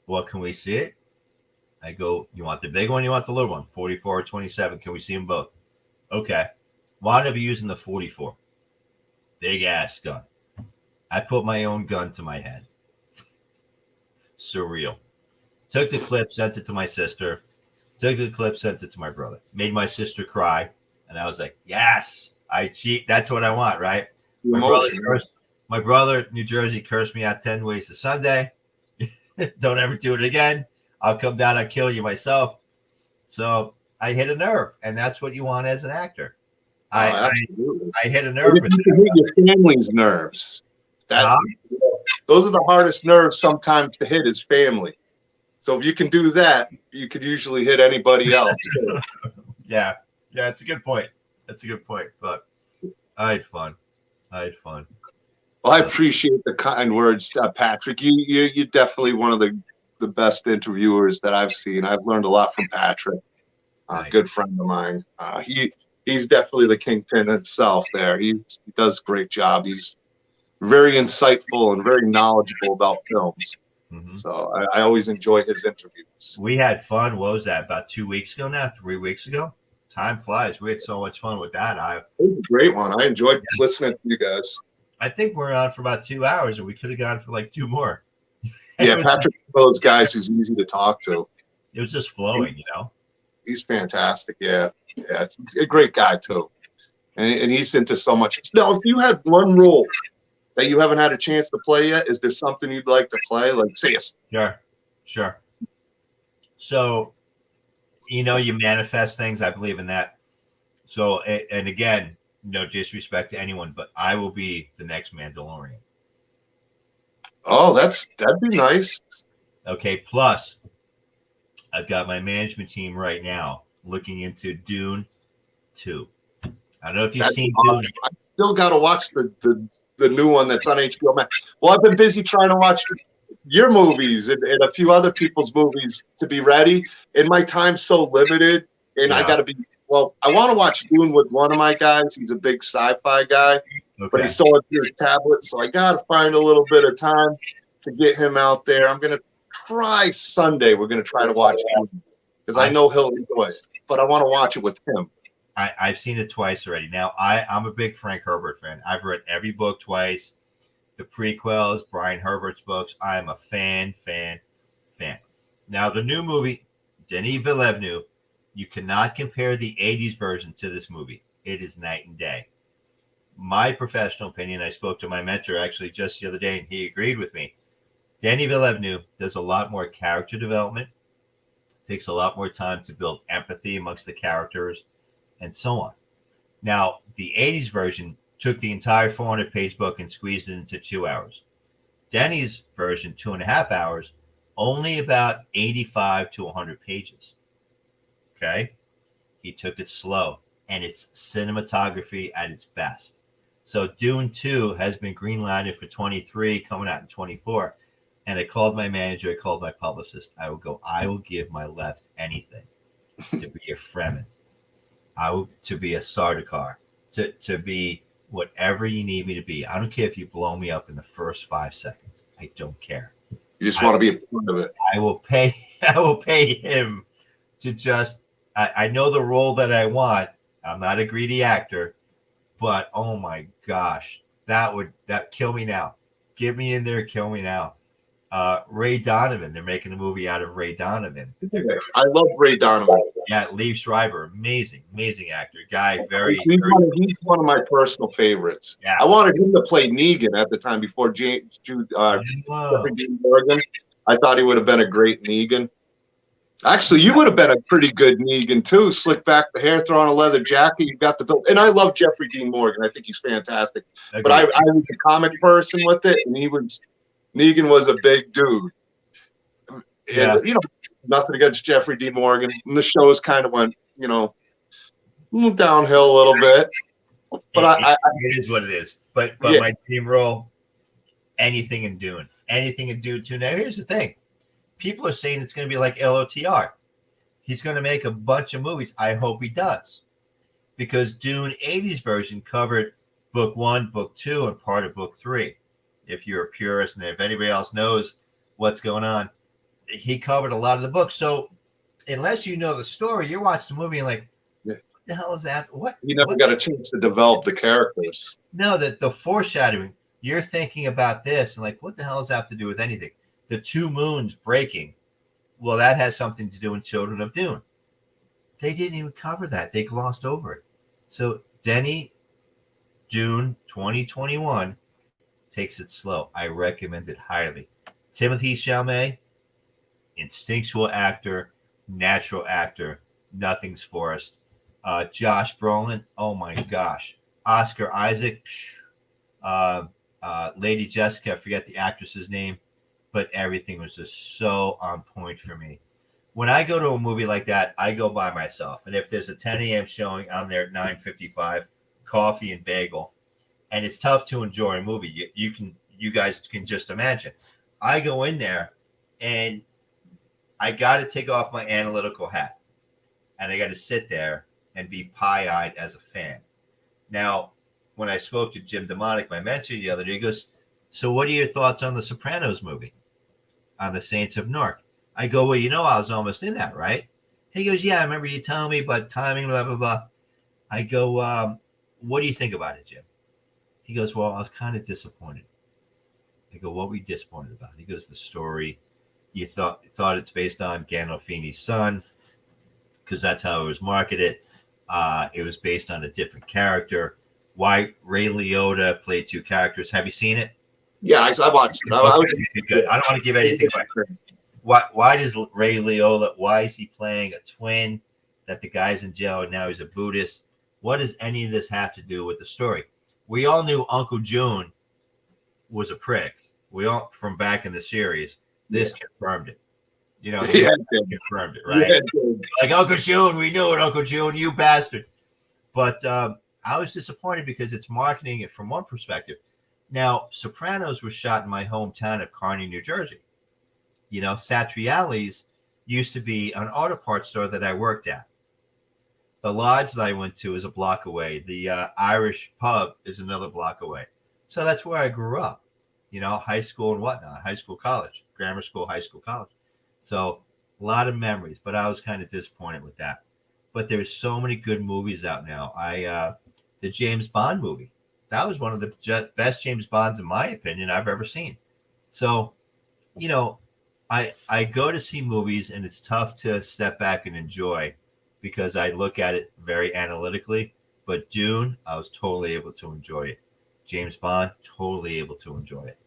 Well, can we see it? I go, you want the big one? You want the little one? 44 or 27? Can we see them both? Okay. Wound up using the 44. Big ass gun. I put my own gun to my head. Surreal. Took the clip, sent it to my sister. Took the clip, sent it to my brother. Made my sister cry. And I was like, yes, I cheat. That's what I want, right? My brother, New Jersey, cursed me out 10 ways to Sunday. Don't ever do it again. I'll come down, I'll kill you myself. So I hit a nerve, and that's what you want as an actor. I hit a nerve. You can hit your family's nerves. Those are the hardest nerves sometimes to hit is family. So if you can do that, you could usually hit anybody else. Yeah, it's a good point. That's a good point. But I had fun. Well, I appreciate the kind words, Patrick. You're definitely one of the best interviewers that I've seen. I've learned a lot from Patrick, a good friend of mine. He's definitely the kingpin himself there. He does a great job. He's very insightful and very knowledgeable about films. Mm-hmm. So I always enjoy his interviews. We had fun. What was that? About 2 weeks ago now? 3 weeks ago? Time flies. We had so much fun with that. It was a great one. I enjoyed listening to you guys. I think we're on for about 2 hours, and we could have gone for like 2 more. Yeah, Patrick's one of those guys who's easy to talk to. It was just flowing, He's fantastic. Yeah, it's a great guy too, and he's into so much. Now, if you had one role that you haven't had a chance to play yet, is there something you'd like to play? Like, say a Sure. So, you manifest things. I believe in that. So, and again, no disrespect to anyone, but I will be the next Mandalorian. Oh, that'd be nice. Okay. Plus, I've got my management team right now looking into Dune 2. I don't know if you've seen Dune. I still got to watch the new one that's on HBO Max. Well, I've been busy trying to watch your movies and a few other people's movies to be ready. And my time's so limited, and I got to be. Well, I want to watch Dune with one of my guys. He's a big sci-fi guy, but he's so into his tablet, so I got to find a little bit of time to get him out there. I'm going to try Sunday. We're going to try to watch Dune because I know he'll enjoy it, but I want to watch it with him. I've seen it twice already. Now, I'm a big Frank Herbert fan. I've read every book twice. The prequels, Brian Herbert's books. I'm a fan. Now, the new movie, Denis Villeneuve, you cannot compare the 80s version to this movie. It is night and day. My professional opinion, I spoke to my mentor actually just the other day, and he agreed with me. Denis Villeneuve does a lot more character development, takes a lot more time to build empathy amongst the characters, and so on. Now, the 80s version took the entire 400-page book and squeezed it into 2 hours. Denny's version, 2.5 hours, only about 85 to 100 pages. Okay? He took it slow, and it's cinematography at its best. So Dune 2 has been green-lighted for 23, coming out in 24. And I called my manager, I called my publicist. I will give my left anything to be a Fremen. To be a Sardaukar, to be whatever you need me to be. I don't care if you blow me up in the first 5 seconds. I don't care. You just want to be a part of it. I will pay him to just. I know the role that I want. I'm not a greedy actor, but oh my gosh, that kill me now. Get me in there, kill me now. Ray Donovan. They're making a movie out of Ray Donovan. I love Ray Donovan. Yeah, Liev Schreiber, amazing actor. Guy, he's one of my personal favorites. Yeah. I wanted him to play Negan at the time before James Morgan. I thought he would have been a great Negan. Actually, you would have been a pretty good Negan too. Slick back the hair, throw on a leather jacket. You got the build, and I love Jeffrey Dean Morgan. I think he's fantastic. But I was a comic person with it, and Negan was a big dude. Yeah. And, nothing against Jeffrey Dean Morgan. And the shows kind of went, downhill a little bit. But it is what it is. But yeah. My dream role, anything in Dune. Anything in Dune 2. Now, here's the thing. People are saying it's going to be like LOTR. He's going to make a bunch of movies. I hope he does. Because Dune 80s version covered book 1, book 2, and part of book 3. If you're a purist and if anybody else knows what's going on, he covered a lot of the books. So unless you know the story, you watch the movie and like, what the hell is that? What? You never got a chance to develop the characters. No, that the foreshadowing, you're thinking about this and like, what the hell does that have to do with anything? The 2 moons breaking, well, that has something to do with Children of Dune. They didn't even cover that. They glossed over it. So Denny, Dune 2021 takes it slow. I recommend it highly. Timothée Chalamet, instinctual actor, natural actor, nothing's forced. Josh Brolin, oh my gosh. Oscar Isaac, Lady Jessica, I forget the actress's name, but everything was just so on point for me. When I go to a movie like that, I go by myself. And if there's a 10 a.m. showing, I'm there at 9:55, coffee and bagel. And it's tough to enjoy a movie. You guys can just imagine. I go in there and I got to take off my analytical hat. And I got to sit there and be pie-eyed as a fan. Now, when I spoke to Jim Demonic, my mentor, the other day, he goes, so what are your thoughts on the Sopranos movie, on the Saints of Newark? I go, well, I was almost in that, right? He goes, yeah, I remember you telling me, but timing, blah, blah, blah. I go, what do you think about it, Jim? He goes, well, I was kind of disappointed. I go, what were you disappointed about? He goes, the story. You thought it's based on Gandolfini's son, because that's how it was marketed. It was based on a different character. Why Ray Liotta played 2 characters. Have you seen it? Yeah, I watched it. I don't want to give anything away. Why does Ray Liotta, why is he playing a twin that the guy's in jail and now he's a Buddhist? What does any of this have to do with the story? We all knew Uncle June was a prick. We all, from back in the series, this confirmed it. Confirmed it, right? Yeah, like, Uncle June, we knew it, Uncle June, you bastard. But I was disappointed because it's marketing it from one perspective. Now, Sopranos was shot in my hometown of Kearney, New Jersey. Satriali's used to be an auto parts store that I worked at. The lodge that I went to is a block away. The Irish pub is another block away. So that's where I grew up, high school and whatnot, high school, college, grammar school, high school, college. So a lot of memories, but I was kind of disappointed with that. But there's so many good movies out now. The James Bond movie, that was one of the best James Bonds, in my opinion, I've ever seen. So, I go to see movies and it's tough to step back and enjoy because I look at it very analytically. But Dune, I was totally able to enjoy it. James Bond, totally able to enjoy it.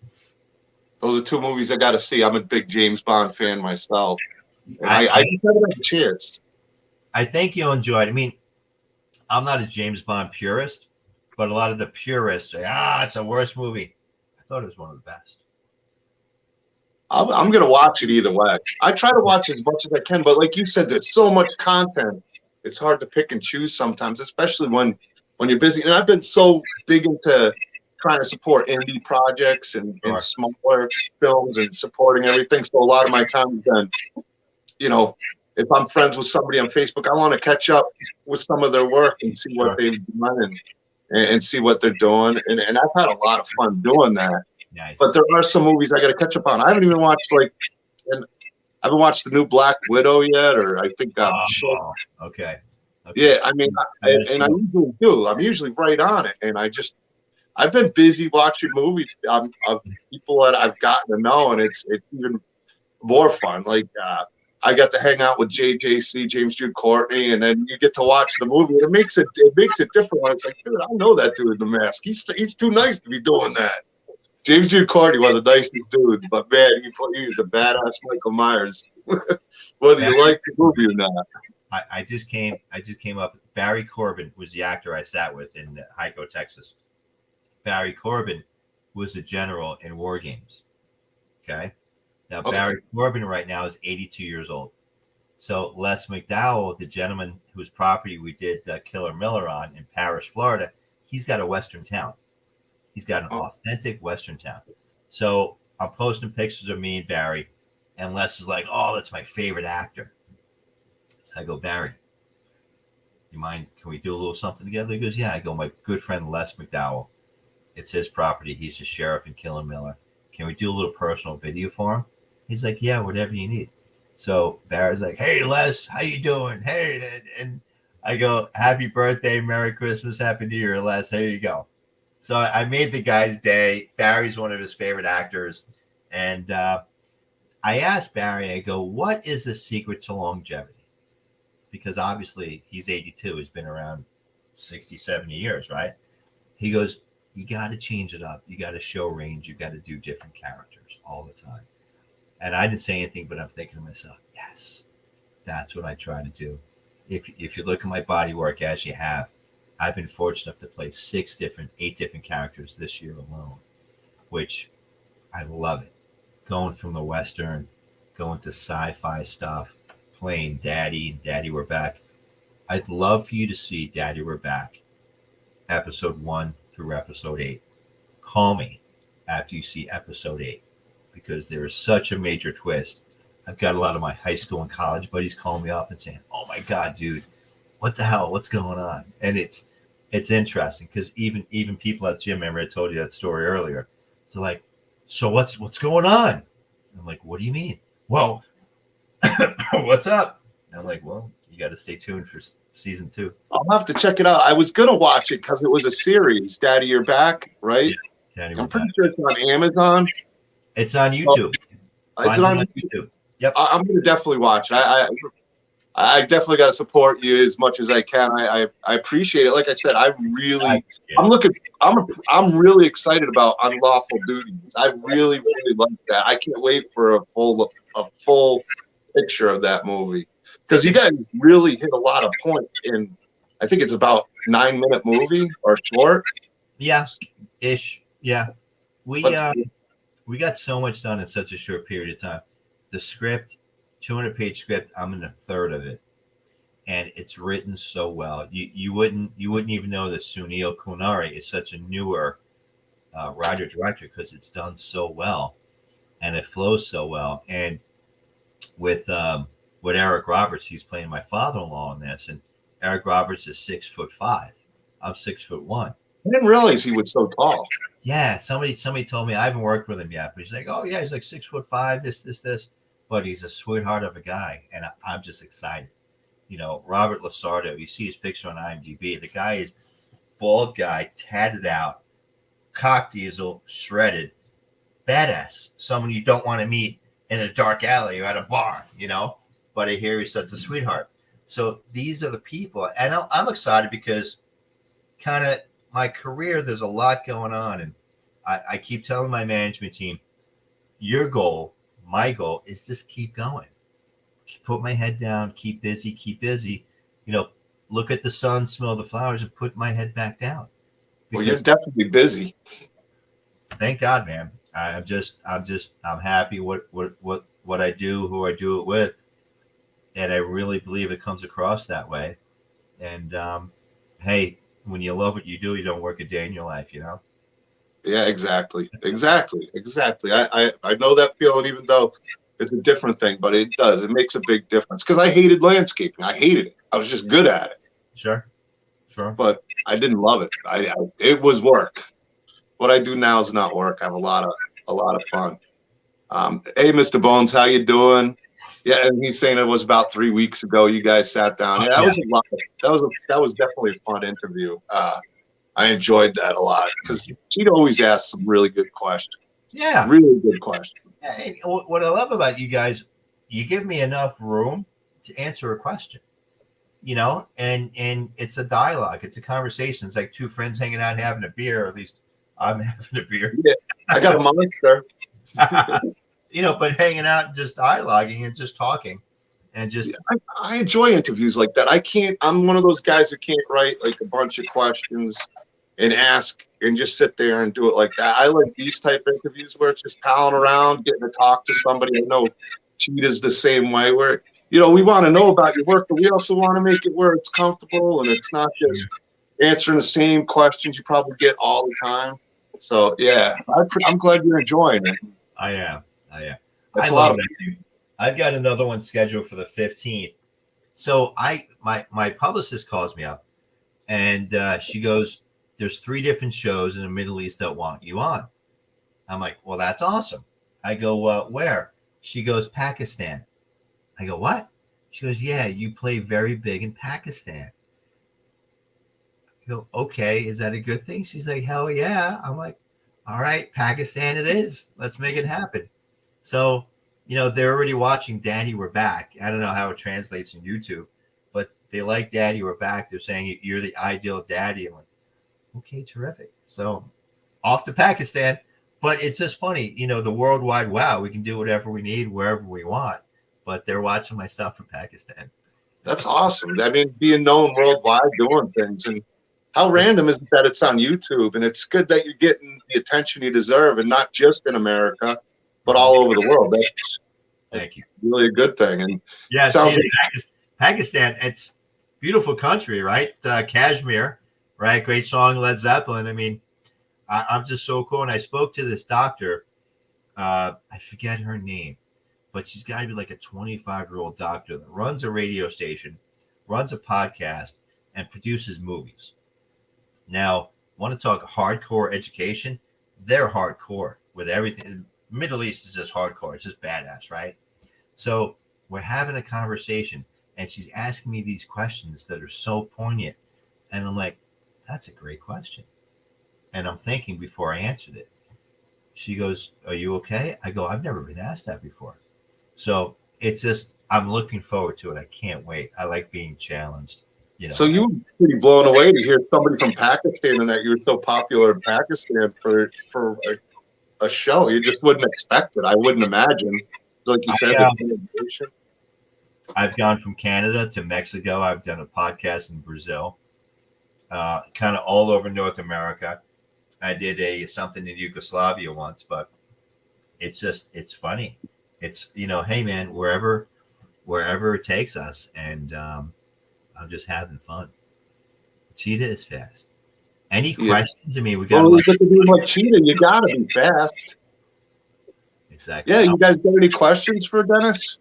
Those are 2 movies I got to see. I'm a big James Bond fan myself. I just haven't had a chance. I think you'll enjoy it. I mean, I'm not a James Bond purist, but a lot of the purists say, it's a worse movie. I thought it was one of the best. I'm going to watch it either way. I try to watch as much as I can, but like you said, there's so much content. It's hard to pick and choose sometimes, especially when you're busy. And I've been so big into trying to support indie projects and smaller films and supporting everything. So a lot of my time is done, if I'm friends with somebody on Facebook, I want to catch up with some of their work and see what they've done and see what they're doing. And I've had a lot of fun doing that. Nice. But there are some movies I got to catch up on. I haven't even watched I haven't watched the new Black Widow yet, or I think okay. Yeah, I mean, I usually do. I'm usually right on it, and I've been busy watching movies of people that I've gotten to know, and it's even more fun. Like I got to hang out with JJC, James Jude Courtney, and then you get to watch the movie, and it makes it different when it's like, dude, I know that dude in the mask. He's too nice to be doing that. James Giancarlo, one of the nicest dudes, but man, he's a badass Michael Myers, whether you like the movie or not. I just came up. Barry Corbin was the actor I sat with in Hyco, Texas. Barry Corbin was a general in War Games. Okay. Now, Barry Corbin right now is 82 years old. So Les McDowell, the gentleman whose property we did Killer Miller on in Parrish, Florida, he's got a Western town. He's got an authentic Western town. So I'm posting pictures of me and Barry, and Les is like, oh, that's my favorite actor. So I go, Barry, you mind? Can we do a little something together? He goes, yeah. I go, my good friend Les McDowell. It's his property. He's the sheriff in Killer Miller. Can we do a little personal video for him? He's like, yeah, whatever you need. So Barry's like, hey, Les, how you doing? Hey, and I go, happy birthday, Merry Christmas, Happy New Year, Les. Here you go. So I made the guy's day. Barry's one of his favorite actors. And I asked Barry, I go, what is the secret to longevity? Because obviously he's 82. He's been around 60, 70 years, right? He goes, you got to change it up. You got to show range. You got to do different characters all the time. And I didn't say anything, but I'm thinking to myself, yes, that's what I try to do. If you look at my body work as you have, I've been fortunate enough to play 8 different characters this year alone, which I love it. Going from the Western, going to sci-fi stuff, playing Daddy and Daddy We're Back. I'd love for you to see Daddy We're Back, episode 1 through episode 8. Call me after you see episode 8, because there is such a major twist. I've got a lot of my high school and college buddies calling me up and saying, oh my God, dude, what the hell? What's going on? And it's interesting because even people at the gym, remember I told you that story earlier, they're like, so what's going on? I'm like, what do you mean? Well, what's up? And I'm like, well, you got to stay tuned for season 2. I'll have to check it out. I was gonna watch it because it was a series, Daddy You're Back, right? Yeah, I'm pretty sure it's on Amazon. It's on YouTube. It's on YouTube. Yep. I'm gonna definitely watch it. I definitely got to support you as much as I can. I appreciate it. Like I said, I'm really excited about Unlawful Duties. I really like that. I can't wait for a full picture of that movie, because you guys really hit a lot of points in. I think it's about 9-minute movie or short. Yeah, ish. Yeah, we got so much done in such a short period of time. The script, 200-page script, I'm in a third of it, and it's written so well. You wouldn't even know that Sunil Kunari is such a newer writer director, because it's done so well and it flows so well. And with Eric Roberts, he's playing my father-in-law in this, and Eric Roberts is 6'5". I'm 6'1". I didn't realize he was so tall. Yeah, somebody told me. I haven't worked with him yet, but he's like, oh yeah, he's like 6'5". This. But he's a sweetheart of a guy, and I'm just excited. You know, Robert Lasardo, you see his picture on IMDb. The guy is bald guy, tatted out, cock diesel, shredded, badass. Someone you don't want to meet in a dark alley or at a bar, you know. But I hear he's such a sweetheart. So these are the people, and I'm excited because kind of my career, there's a lot going on, and I keep telling my management team, your goal, my goal is just keep going. Put my head down, keep busy. You know, look at the sun, smell the flowers, and put my head back down. Well, you're definitely busy. Thank God, man. I'm happy what I do, who I do it with, and I really believe it comes across that way. And hey, when you love what you do, you don't work a day in your life, you know. Yeah, exactly. I know that feeling, even though it's a different thing, but it does. It makes a big difference, because I hated landscaping. I hated it. I was just good at it. Sure. But I didn't love it. It was work. What I do now is not work. I have a lot of fun. Hey, Mr. Bones, how you doing? Yeah, and he's saying it was about 3 weeks ago you guys sat down. Yeah, was a lot. That was definitely a fun interview. I enjoyed that a lot, because she'd always ask some really good questions. Yeah. Really good questions. Hey, what I love about you guys, you give me enough room to answer a question, you know, and it's a dialogue. It's a conversation. It's like two friends hanging out, having a beer, or at least I'm having a beer. Yeah, I got a monster. But hanging out and just dialoguing and just talking and just. I enjoy interviews like that. I'm one of those guys who can't write like a bunch of questions and ask and just sit there and do it like that. I like these type of interviews where it's just palling around, getting to talk to somebody. I know Cheetah's the same way where, we want to know about your work, but we also want to make it where it's comfortable and it's not just answering the same questions you probably get all the time. So, yeah, I'm glad you're enjoying it. I am. That's a lot of it. I've got another one scheduled for the 15th. So my publicist calls me up and she goes, there's 3 different shows in the Middle East that want you on. I'm like, well, that's awesome. I go, where? She goes, Pakistan. I go, what? She goes, yeah, you play very big in Pakistan. I go, okay, is that a good thing? She's like, hell yeah. I'm like, all right, Pakistan it is. Let's make it happen. So, they're already watching Daddy, We're Back. I don't know how it translates in YouTube, but they like Daddy, We're Back. They're saying you're the ideal daddy. I'm like, okay, terrific. So off to Pakistan. But it's just funny, the worldwide wow, we can do whatever we need, wherever we want. But they're watching my stuff from Pakistan. That's awesome. I mean, being known worldwide doing things. And how random is it that it's on YouTube? And it's good that you're getting the attention you deserve, and not just in America, but all over the world. Thank you. Really a good thing. And yeah, sounds like Pakistan, it's beautiful country, right? Kashmir, right? Great song, Led Zeppelin. I mean, I'm just so cool. And I spoke to this doctor. I forget her name, but she's got to be like a 25-year-old doctor that runs a radio station, runs a podcast, and produces movies. Now, want to talk hardcore education? They're hardcore with everything. Middle East is just hardcore. It's just badass, right? So we're having a conversation, and she's asking me these questions that are so poignant. And I'm like, that's a great question. And I'm thinking before I answered it. She goes, are you okay? I go, I've never been asked that before. So it's just, I'm looking forward to it. I can't wait. I like being challenged. So you were pretty blown away to hear somebody from Pakistan and that you were so popular in Pakistan for a show. You just wouldn't expect it. I wouldn't imagine. Like you said, I've gone from Canada to Mexico. I've done a podcast in Brazil, kind of all over North America. I did something in Yugoslavia once, but it's funny. It's, hey man, wherever it takes us. And I'm just having fun. Cheetah is fast. Any questions? I mean, we got to be like Cheetah. You got to be fast. Exactly. Yeah, you guys got any questions for Dennis?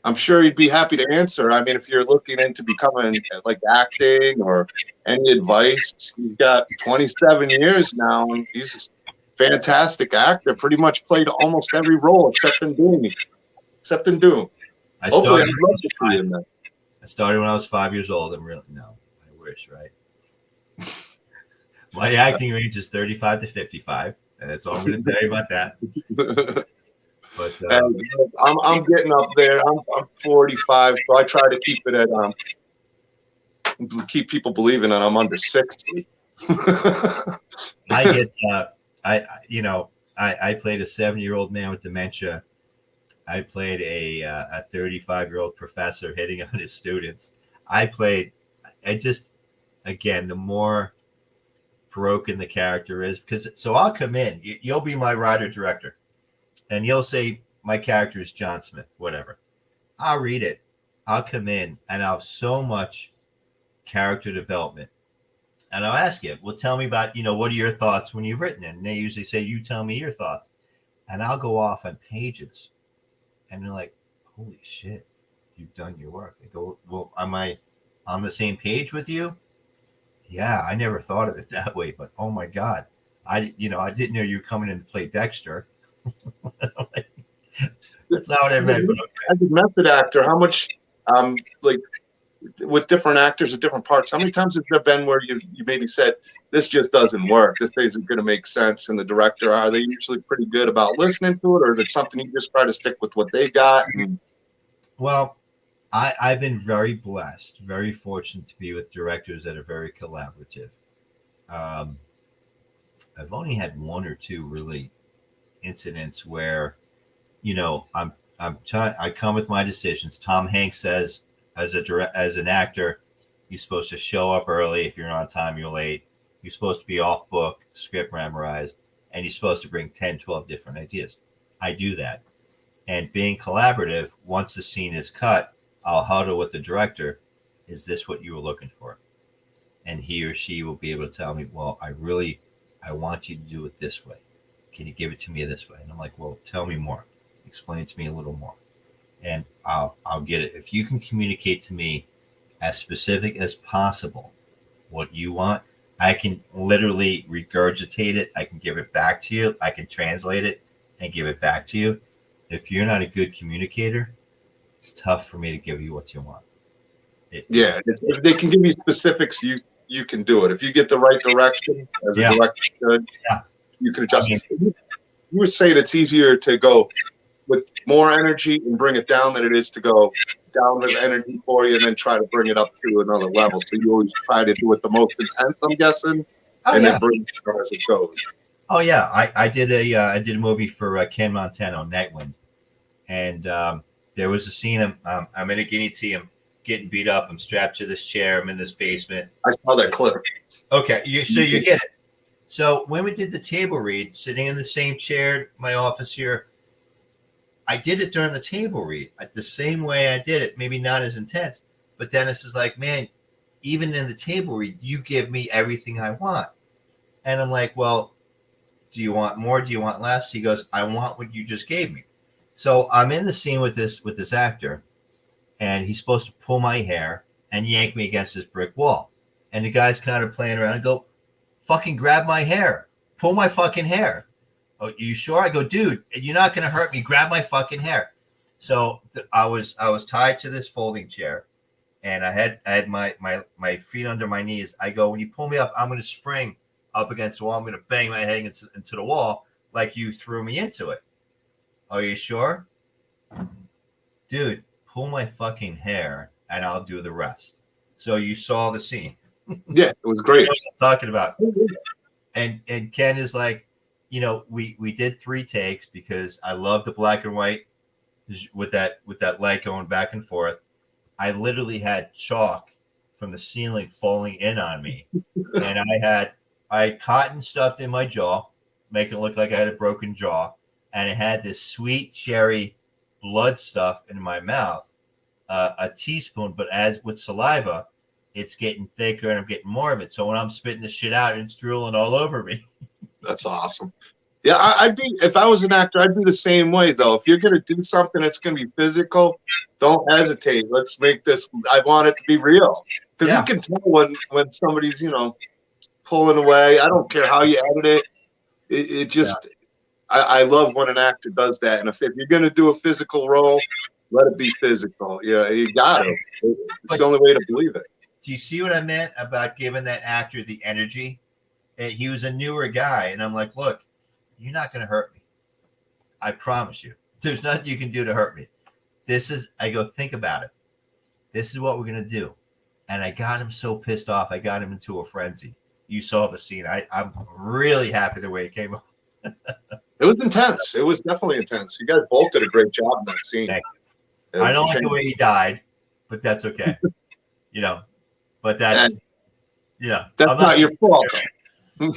I'm sure he'd be happy to answer. I mean, if you're looking into becoming like acting or any advice, he's got 27 years now, and he's a fantastic actor. Pretty much played almost every role except in Doom. Hopefully, I'd love to see him there. I started when I was 5 years old. I wish, right? My acting range is 35 to 55, and that's all I'm going to tell you about that. But I'm getting up there. I'm 45, so I try to keep it at keep people believing that I'm under 60. I get I played a 70-year-old man with dementia. I played a 35-year-old professor hitting on his students. Again, the more broken the character is, so I'll come in. You'll be my writer director, and you'll say my character is John Smith, whatever. I'll read it. I'll come in, and I'll have so much character development. And I'll ask you, well, tell me about, what are your thoughts when you've written it? And they usually say, you tell me your thoughts. And I'll go off on pages. And they're like, holy shit, you've done your work. I go, well, am I on the same page with you? Yeah, I never thought of it that way, but oh my God. I didn't know you were coming in to play Dexter. That's not what I meant. As a method actor, how much, with different actors at different parts, how many times has there been where you maybe said, this just doesn't work, this isn't going to make sense, and the director, are they usually pretty good about listening to it, or is it something you just try to stick with what they got? Well, I've been very blessed, very fortunate to be with directors that are very collaborative. I've only had one or two really incidents where, I come with my decisions. Tom Hanks says, as an actor, you're supposed to show up early. If you're on time, you're late. You're supposed to be off book, script memorized, and you're supposed to bring 10, 12 different ideas. I do that. And being collaborative, once the scene is cut, I'll huddle with the director. Is this what you were looking for? And he or she will be able to tell me, well, I want you to do it this way. Can you give it to me this way? And I'm like, well, tell me more. Explain to me a little more. And I'll get it. If you can communicate to me as specific as possible what you want, I can literally regurgitate it. I can give it back to you. I can translate it and give it back to you. If you're not a good communicator, it's tough for me to give you what you want. If they can give you specifics, you can do it. If you get the right direction, as a director should, you can adjust. You were saying it's easier to go with more energy and bring it down than it is to go down with energy for you and then try to bring it up to another level. So you always try to do it the most intense, I'm guessing, then bring it down as it goes. Oh yeah, I did a movie for Ken Montano, Nightwind, and there was a scene. I'm in a guinea tea. I'm getting beat up. I'm strapped to this chair. I'm in this basement. I saw that clip. Okay, so you get it. So when we did the table read, sitting in the same chair, my office here, I did it during the table read the same way I did it. Maybe not as intense, but Dennis is like, man, even in the table read, you give me everything I want. And I'm like, well, do you want more? Do you want less? He goes, I want what you just gave me. So I'm in the scene with this actor, and he's supposed to pull my hair and yank me against this brick wall. And the guy's kind of playing around and go, fucking grab my hair. Pull my fucking hair. Oh, you sure? I go, dude, you're not going to hurt me. Grab my fucking hair. So I was tied to this folding chair, and I had my feet under my knees. I go, when you pull me up, I'm going to spring up against the wall. I'm going to bang my head into the wall like you threw me into it. Are you sure? Dude, pull my fucking hair and I'll do the rest. So you saw the scene. Yeah, it was great. You know what I'm talking about. And Ken is like, we did 3 takes because I love the black and white with that light going back and forth. I literally had chalk from the ceiling falling in on me. And I had cotton stuffed in my jaw, making it look like I had a broken jaw. And it had this sweet cherry blood stuff in my mouth, a teaspoon. But as with saliva, it's getting thicker and I'm getting more of it. So when I'm spitting the shit out, it's drooling all over me. That's awesome. Yeah, if I was an actor, I'd be the same way, though. If you're going to do something that's going to be physical, don't hesitate. Let's make this, I want it to be real. Because you can tell when somebody's, pulling away. I don't care how you edit it. It just, I love when an actor does that. And if you're going to do a physical role, let it be physical. Yeah, you got to. It's the only way to believe it. Do you see what I meant about giving that actor the energy? He was a newer guy. And I'm like, look, you're not going to hurt me. I promise you. There's nothing you can do to hurt me. I go, think about it. This is what we're going to do. And I got him so pissed off. I got him into a frenzy. You saw the scene. I'm really happy the way it came up. It was intense. It was definitely intense. You guys both did a great job in that scene. I don't like the way he died, but that's okay. But that's, that's not your fault. But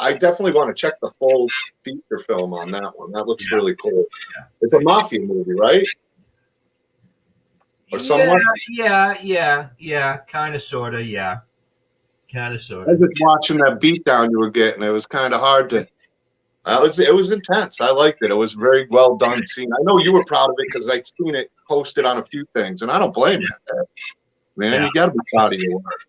I definitely want to check the full feature film on that one. That looks really cool. Yeah. It's a mafia movie, right? Or somewhat? Yeah. Kind of, sort of, yeah. Kind of, sort of. I was just watching that beatdown you were getting. It was kind of hard to. It was intense. I liked it. It was very well done scene. I know you were proud of it because I'd seen it posted on a few things, and I don't blame you. Man, you got to be proud of your work.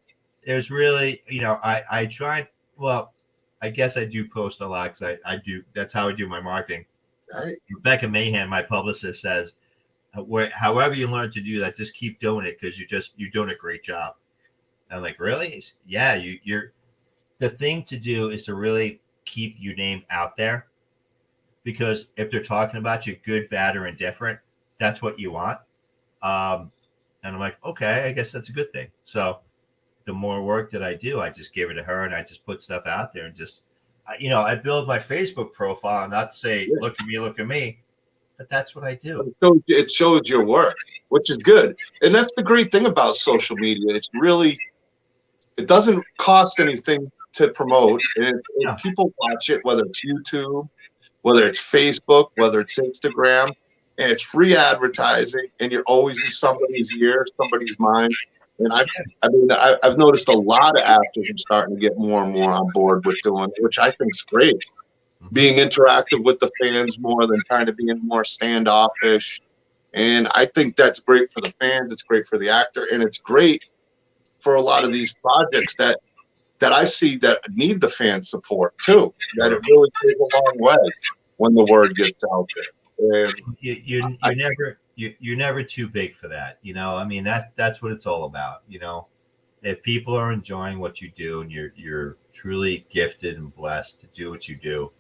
It was really, I tried. Well, I guess I do post a lot because I do. That's how I do my marketing. Right. Rebecca Mahan, my publicist, says, however you learn to do that, just keep doing it because you're doing a great job. I'm like, really? Yeah, you're. The thing to do is to really keep your name out there, because if they're talking about you, good, bad, or indifferent, that's what you want. And I'm like, okay, I guess that's a good thing. So the more work that I do, I just give it to her, and I just put stuff out there, and just I build my Facebook profile, not to say look at me, but that's what I do. It shows your work, which is good, and that's the great thing about social media. It doesn't cost anything to promote, and if people watch it, whether it's YouTube, whether it's Facebook, whether it's Instagram, and it's free advertising, and you're always in somebody's ear, somebody's mind. And I've noticed a lot of actors are starting to get more and more on board with doing it, which I think is great. Being interactive with the fans more than trying to be more standoffish. And I think that's great for the fans. It's great for the actor, and it's great for a lot of these projects that I see that need the fan support too. That it really goes a long way when the word gets out there. And you're never too big for that. I mean, that's what it's all about. If people are enjoying what you do and you're truly gifted and blessed to do what you do,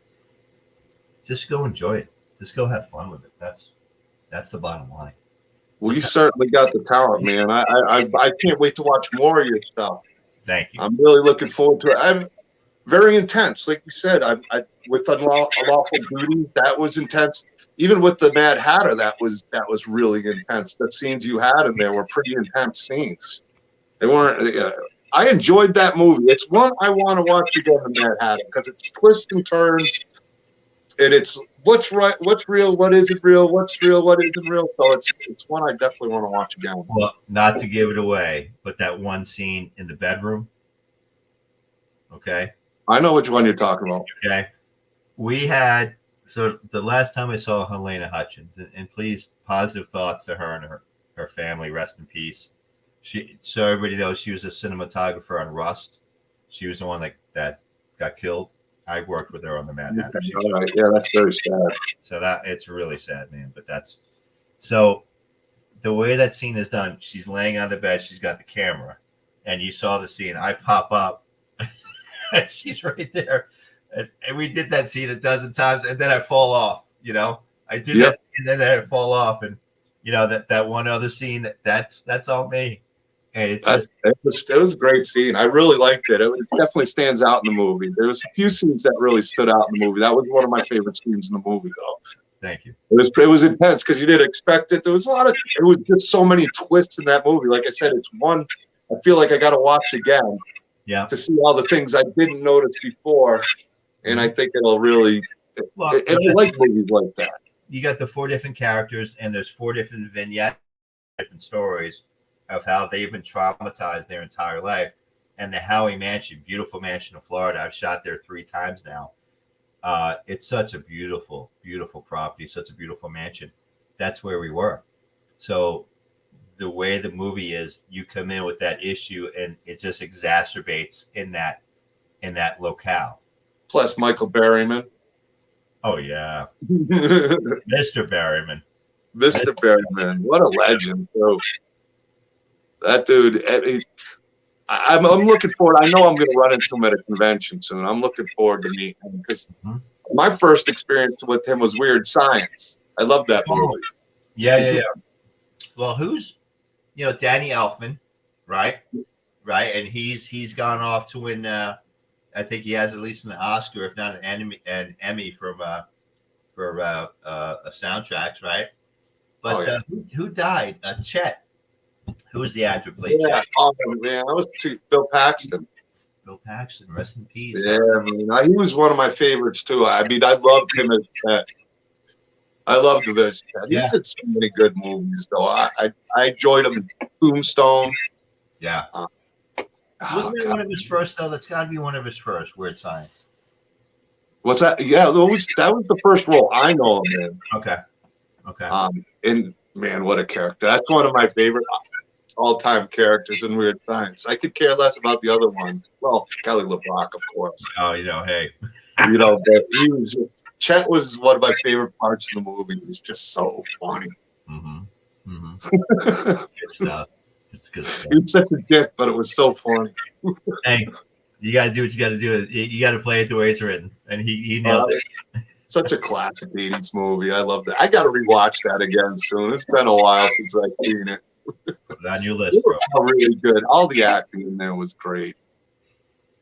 just go enjoy it. Just go have fun with it. That's the bottom line. Well, you certainly got the talent, man. I can't wait to watch more of your stuff. Thank you. I'm really looking forward to it. I'm very intense, like you said. I with Unlawful Duty, that was intense. Even with the Mad Hatter, that was really intense. The scenes you had in there were pretty intense scenes. They weren't. I enjoyed that movie. It's one I want to watch again, the Mad Hatter, because it's twists and turns, and it's what's right, what's real, what isn't real, what's real, what isn't real. So it's one I definitely want to watch again. Well, not to give it away, but that one scene in the bedroom. Okay. I know which one you're talking about. Okay. So the last time I saw Helena Hutchins, and please, positive thoughts to her and her family, rest in peace. So everybody knows she was a cinematographer on Rust. She was the one that got killed. I worked with her on the Mad Hatter. Right. Yeah, that's very sad. So it's really sad, man. But so the way that scene is done, she's laying on the bed, she's got the camera, and you saw the scene. I pop up, and she's right there. And we did that scene a dozen times, and then I fall off. I did that scene, and then I fall off, and that one other scene that's all me. And it was a great scene. I really liked it. It definitely stands out in the movie. There was a few scenes that really stood out in the movie. That was one of my favorite scenes in the movie, though. Thank you. It was intense because you didn't expect it. There was it was just so many twists in that movie. Like I said, it's one I feel like I got to watch again. Yeah. To see all the things I didn't notice before. And I think it'll really, I like movies like that. You got the 4 different characters, and there's 4 different vignettes, different stories of how they've been traumatized their entire life. And the Howie Mansion, beautiful mansion in Florida. I've shot there 3 times now. It's such a beautiful, beautiful property, such a beautiful mansion. That's where we were. So the way the movie is, you come in with that issue, and it just exacerbates in that locale. Plus Michael Berryman. Oh, yeah. Mr. Berryman. Mr. Berryman. What a legend, too. That dude, I'm looking forward. I know I'm going to run into him at a convention soon. I'm looking forward to meeting him because my first experience with him was Weird Science. I love that movie. Yeah. Well, who's, Danny Elfman, right? Right. And he's gone off to win, I think he has at least an Oscar, if not an Emmy for soundtracks, right? But who died? Chet. Who was the actor who played Chet? Oh, man, I was Bill Paxton. Bill Paxton, rest in peace. Yeah, he was one of my favorites too. I loved him as Chet. I loved him as Chet. He's in so many good movies, though. I enjoyed him in Tombstone. Yeah. Wasn't it one of his first, though? That's got to be one of his first, Weird Science. What's that? Yeah, that was the first role I know him in. Okay. And, man, what a character. That's one of my favorite all-time characters in Weird Science. I could care less about the other one. Well, Kelly LeBrock, of course. Oh, hey. But he was Chet was one of my favorite parts of the movie. It was just so funny. Good stuff. It's good stuff. He was such a dick, but it was so funny. Hey, you got to do what you got to do. You got to play it the way it's written. And he nailed it. Such a classic 80s movie. I love that. I got to rewatch that again soon. It's been a while since I've seen it. Put it on your They list, were bro. all really good. All the acting in there was great.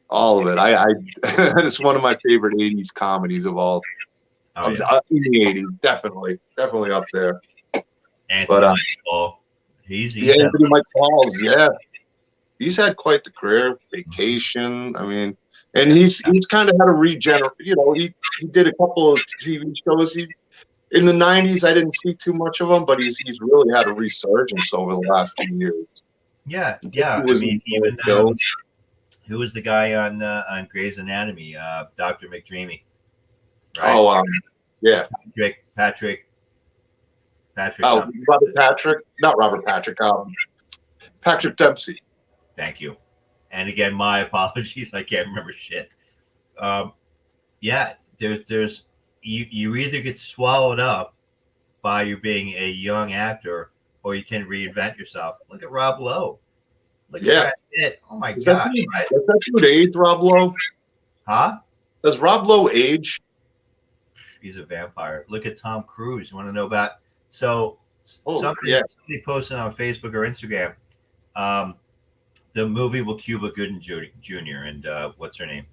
All of it. I it's one of my favorite '80s comedies of all. Oh, In yeah. the '80s, definitely up there. Anthony But Michael. He's yeah, had, Anthony Mike Balls, yeah, he's had quite the career. Vacation, I mean, and he's kind of had a regenerate. You know, he did a couple of TV shows. He in the '90s, I didn't see too much of him, but he's really had a resurgence over the last few years. yeah. He I was mean, in even shows. who was the guy on Grey's Anatomy? Dr. McDreamy, right? Oh, yeah. Patrick. Oh, Something. Robert Patrick, not Robert Patrick. Patrick Dempsey. Thank you. And again, my apologies. I can't remember shit. Yeah, there's you either get swallowed up by you being a young actor, or you can reinvent yourself. Look at Rob Lowe. Look at Brad Pitt. Oh my Does god! Right? Does that dude age, Rob Lowe? Huh? Does Rob Lowe age? He's a vampire. Look at Tom Cruise. You want to know about? So somebody posted on Facebook or Instagram. The movie with Cuba Gooding Jr. and what's her name?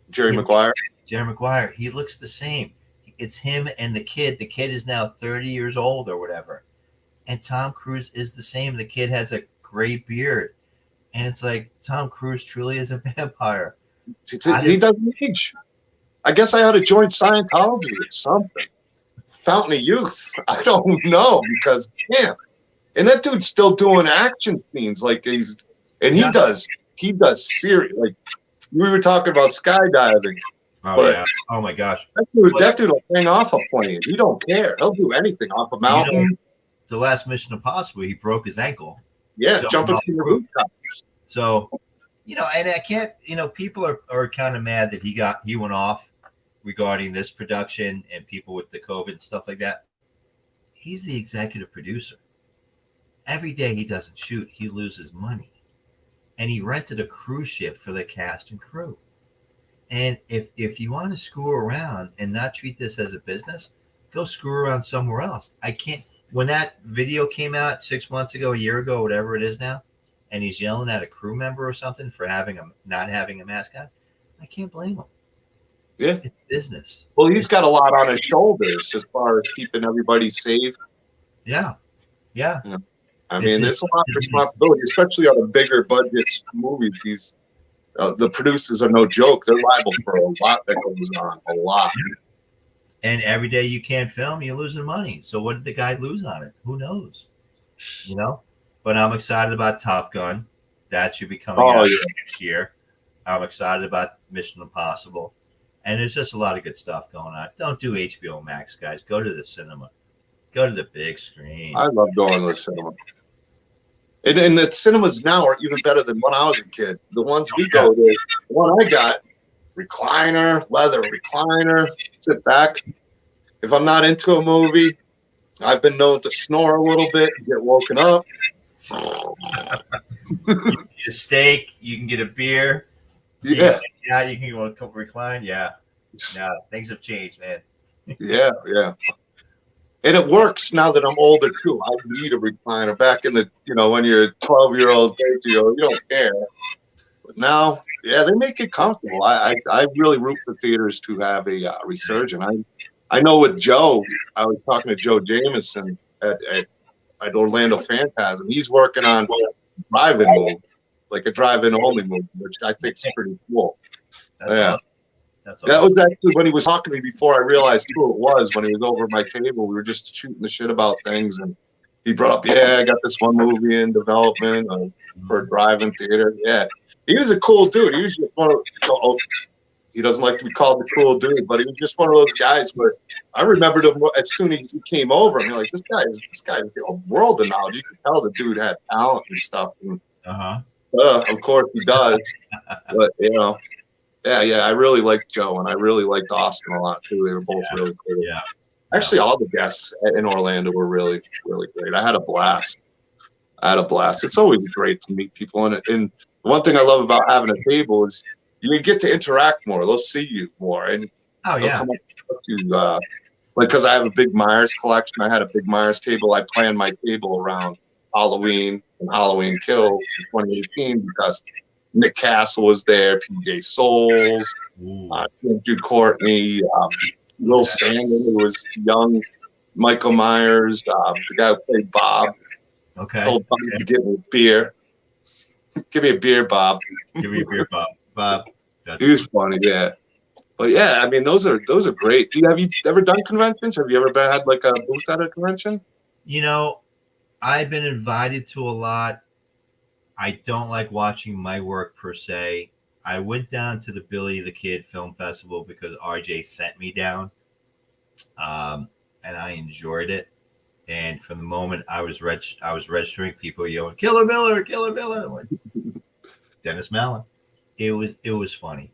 Jerry Maguire. Jerry Maguire. He looks the same. It's him and the kid. The kid is now 30 years old or whatever. And Tom Cruise is the same. The kid has a gray beard. And it's like Tom Cruise truly is a vampire. He doesn't age. I guess I ought to join Scientology or something. Fountain of Youth. I don't know because damn. And that dude's still doing action scenes like he does serious, like we were talking about skydiving. Oh yeah. Oh my gosh. That dude will hang off a plane. He don't care. He'll do anything off a mountain. You know, the last Mission Impossible, he broke his ankle. Yeah, jumping from the rooftop. So, and I can't, people are kind of mad that he went off regarding this production and people with the COVID and stuff like that. He's the executive producer. Every day he doesn't shoot, he loses money. And he rented a cruise ship for the cast and crew. And if you want to screw around and not treat this as a business, go screw around somewhere else. I can't. When that video came out 6 months ago, a year ago, whatever it is now, and he's yelling at a crew member or something for not having a mask on, I can't blame him. Yeah, it's business. Well, he's got a lot on his shoulders as far as keeping everybody safe. Yeah. I mean, there's a lot of responsibility, especially on the bigger budget movies. The producers are no joke. They're liable for a lot that goes on, a lot. And every day you can't film, you're losing money. So what did the guy lose on it? Who knows? But I'm excited about Top Gun. That should be coming out next year. I'm excited about Mission Impossible. And there's just a lot of good stuff going on. Don't do HBO Max, guys. Go to the cinema. Go to the big screen. I love going to the cinema. And the cinemas now are even better than when I was a kid. The ones we go to, the one I got, recliner, leather recliner, sit back. If I'm not into a movie, I've been known to snore a little bit and get woken up. You can get a steak, you can get a beer. Yeah. You can go recline. Yeah. Things have changed, man. Yeah. And it works now that I'm older too. I need a recliner. Back in the, when you're a 12-year-old, 13-year-old, you don't care. But now, they make it comfortable. I really root for theaters to have a resurgence. I know with Joe, I was talking to Joe Jameson at Orlando Phantasm. He's working on a drive-in movie, like a drive-in only movie, which I think is pretty cool. That's awesome. That was actually when he was talking to me before I realized who it was. When he was over at my table, we were just shooting the shit about things, and he brought up, I got this one movie in development for a drive-in theater. Yeah, he was a cool dude. He was just one of he doesn't like to be called the cool dude, but he was just one of those guys where I remembered him as soon as he came over. I'm like, this guy is a world of knowledge. You could tell the dude had talent and stuff. And, of course he does, but I really liked Joe, and I really liked Austin a lot too. They were both really good. Yeah. Actually, all the guests in Orlando were really, really great. I had a blast. It's always great to meet people. And the one thing I love about having a table is you get to interact more. They'll see you more. And they'll come up to you. Because I have a big Myers collection. I had a big Myers table. I planned my table around Halloween. in Halloween Kills in 2018 because Nick Castle was there, PJ Souls, Dude Courtney, Will Sander, who was young, Michael Myers, the guy who played Bob. Okay. Told Bob to get me a beer. Give me a beer, Bob. Give me a beer, Bob. Bob. He was funny, yeah. But yeah, I mean, those are great. Have you ever done conventions? Have you ever had like a booth at a convention? You know, I've been invited to a lot. I don't like watching my work per se. I went down to the Billy the Kid Film Festival because RJ sent me down, and I enjoyed it. And from the moment I was registering, people yelling, "Killer Miller, Killer Miller!" Like, Dennis Mallen. It was funny.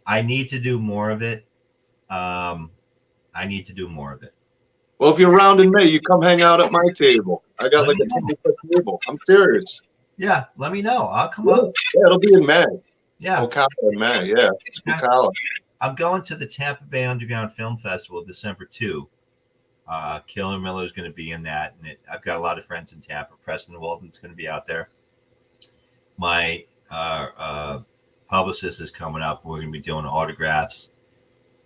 I need to do more of it. Well, if you're around in May, you come hang out at my table. I got like a 10-foot table. I'm serious. Yeah, let me know. I'll come up. Yeah, it'll be in May. Yeah. Ocala in May. Yeah, it's Ocala. I'm going to the Tampa Bay Underground Film Festival December 2. Killer Miller is going to be in that, and I've got a lot of friends in Tampa. Preston Walton's going to be out there. My publicist is coming up. We're going to be doing autographs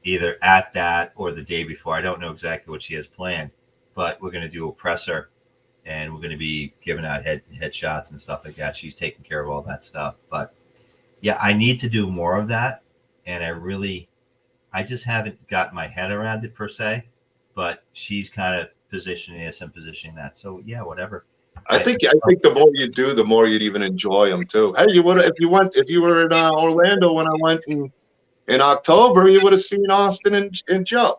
either at that or the day before. I don't know exactly what she has planned, but we're going to do a presser, and we're going to be giving out headshots and stuff like that. She's taking care of all that stuff. But yeah, I need to do more of that, and I just haven't got my head around it per se. But she's kind of positioning this and positioning that. So yeah, whatever. I think the more you do, the more you'd even enjoy them too. Hey, you would if you were in Orlando when I went in October, you would have seen Austin and Joe.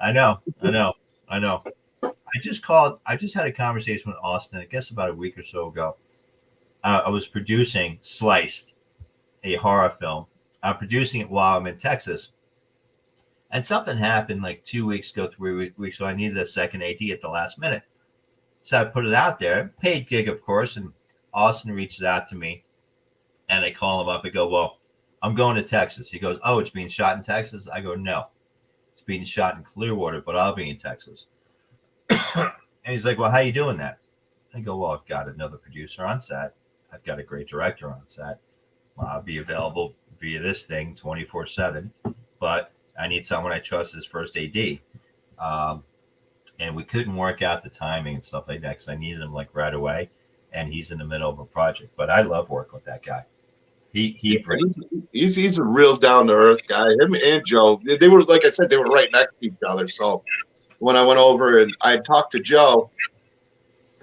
I know. I just had a conversation with Austin, I guess about a week or so ago. I was producing Sliced, a horror film. I'm producing it while I'm in Texas. And something happened like 2 weeks ago, 3 weeks ago. I needed a second AD at the last minute. So I put it out there, paid gig, of course. And Austin reaches out to me and I call him up. I go, well, I'm going to Texas. He goes, oh, it's being shot in Texas. I go, no, it's being shot in Clearwater, but I'll be in Texas. And he's like, well, how you doing that? I go, well, I've got another producer on set. I've got a great director on set. I'll be available via this thing 24/7, but I need someone I trust as first AD. And we couldn't work out the timing and stuff like that because I needed him like right away. And he's in the middle of a project. But I love working with that guy. He's a real down to earth guy. Him and Joe, they were, like I said, they were right next to each other. So when I went over and I talked to Joe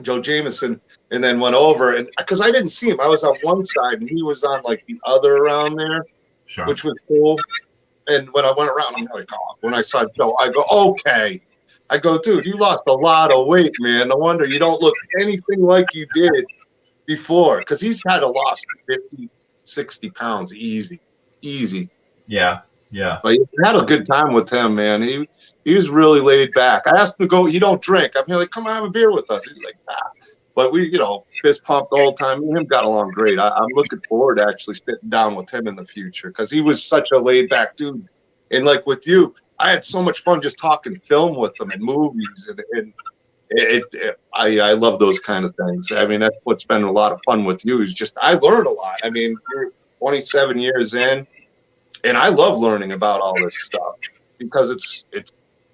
Jameson, and then went over, and because I didn't see him, I was on one side and he was on like the other around there, sure, which was cool. And when I went around, I'm like, oh, when I saw Joe, I go, okay. I go, dude, you lost a lot of weight, man. No wonder you don't look anything like you did before. Because he's had a loss of 50, 60 pounds, easy. Yeah. But you had a good time with him, man. He was really laid back. I asked him to go, he don't drink. I'm like, come on, have a beer with us. He's like, nah. But we, fist pumped the whole time. Me and him got along great. I'm looking forward to actually sitting down with him in the future because he was such a laid back dude. And like with you, I had so much fun just talking film with them and movies. And I love those kind of things. I mean, that's what's been a lot of fun with you is just I learned a lot. I mean, you're 27 years in, and I love learning about all this stuff because it's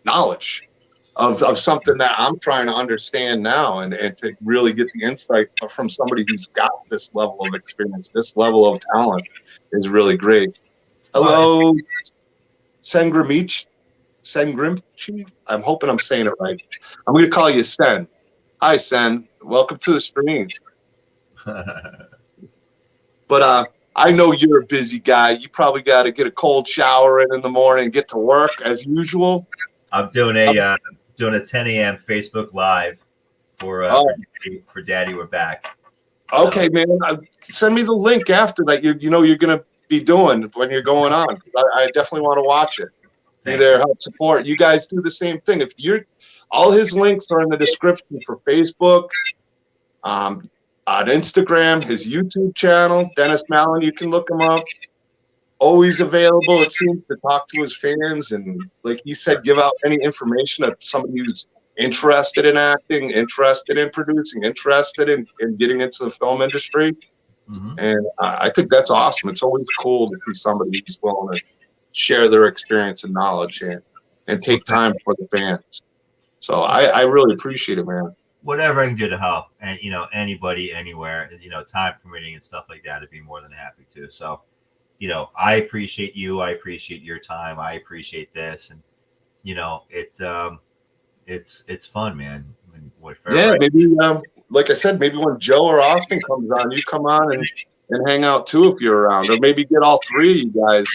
knowledge of something that I'm trying to understand now and to really get the insight from somebody who's got this level of experience, this level of talent is really great. Hello, Sengrimchi. I'm hoping I'm saying it right. I'm going to call you Sen. Hi, Sen. Welcome to the stream. But I know you're a busy guy. You probably got to get a cold shower in the morning and get to work as usual. I'm doing a 10 a.m. Facebook Live for Daddy We're Back. Okay, man. Send me the link after that. You're going to be doing when you're going on. I definitely want to watch it. Be there, help support. You guys do the same thing. All his links are in the description for Facebook, on Instagram, his YouTube channel, Dennis Mallen. You can look him up. Always available, it seems, to talk to his fans and, like he said, give out any information of somebody who's interested in acting, interested in producing, interested in getting into the film industry. Mm-hmm. And I think that's awesome. It's always cool to see somebody who's willing to share their experience and knowledge and take time for the fans. So I really appreciate it, man. Whatever I can do to help, and anybody, anywhere, time permitting and stuff like that, I'd be more than happy to. So, I appreciate you. I appreciate your time. I appreciate this, and it's fun, man. Maybe like I said, maybe when Joe or Austin comes on, you come on and hang out too if you're around, or maybe get all three of you guys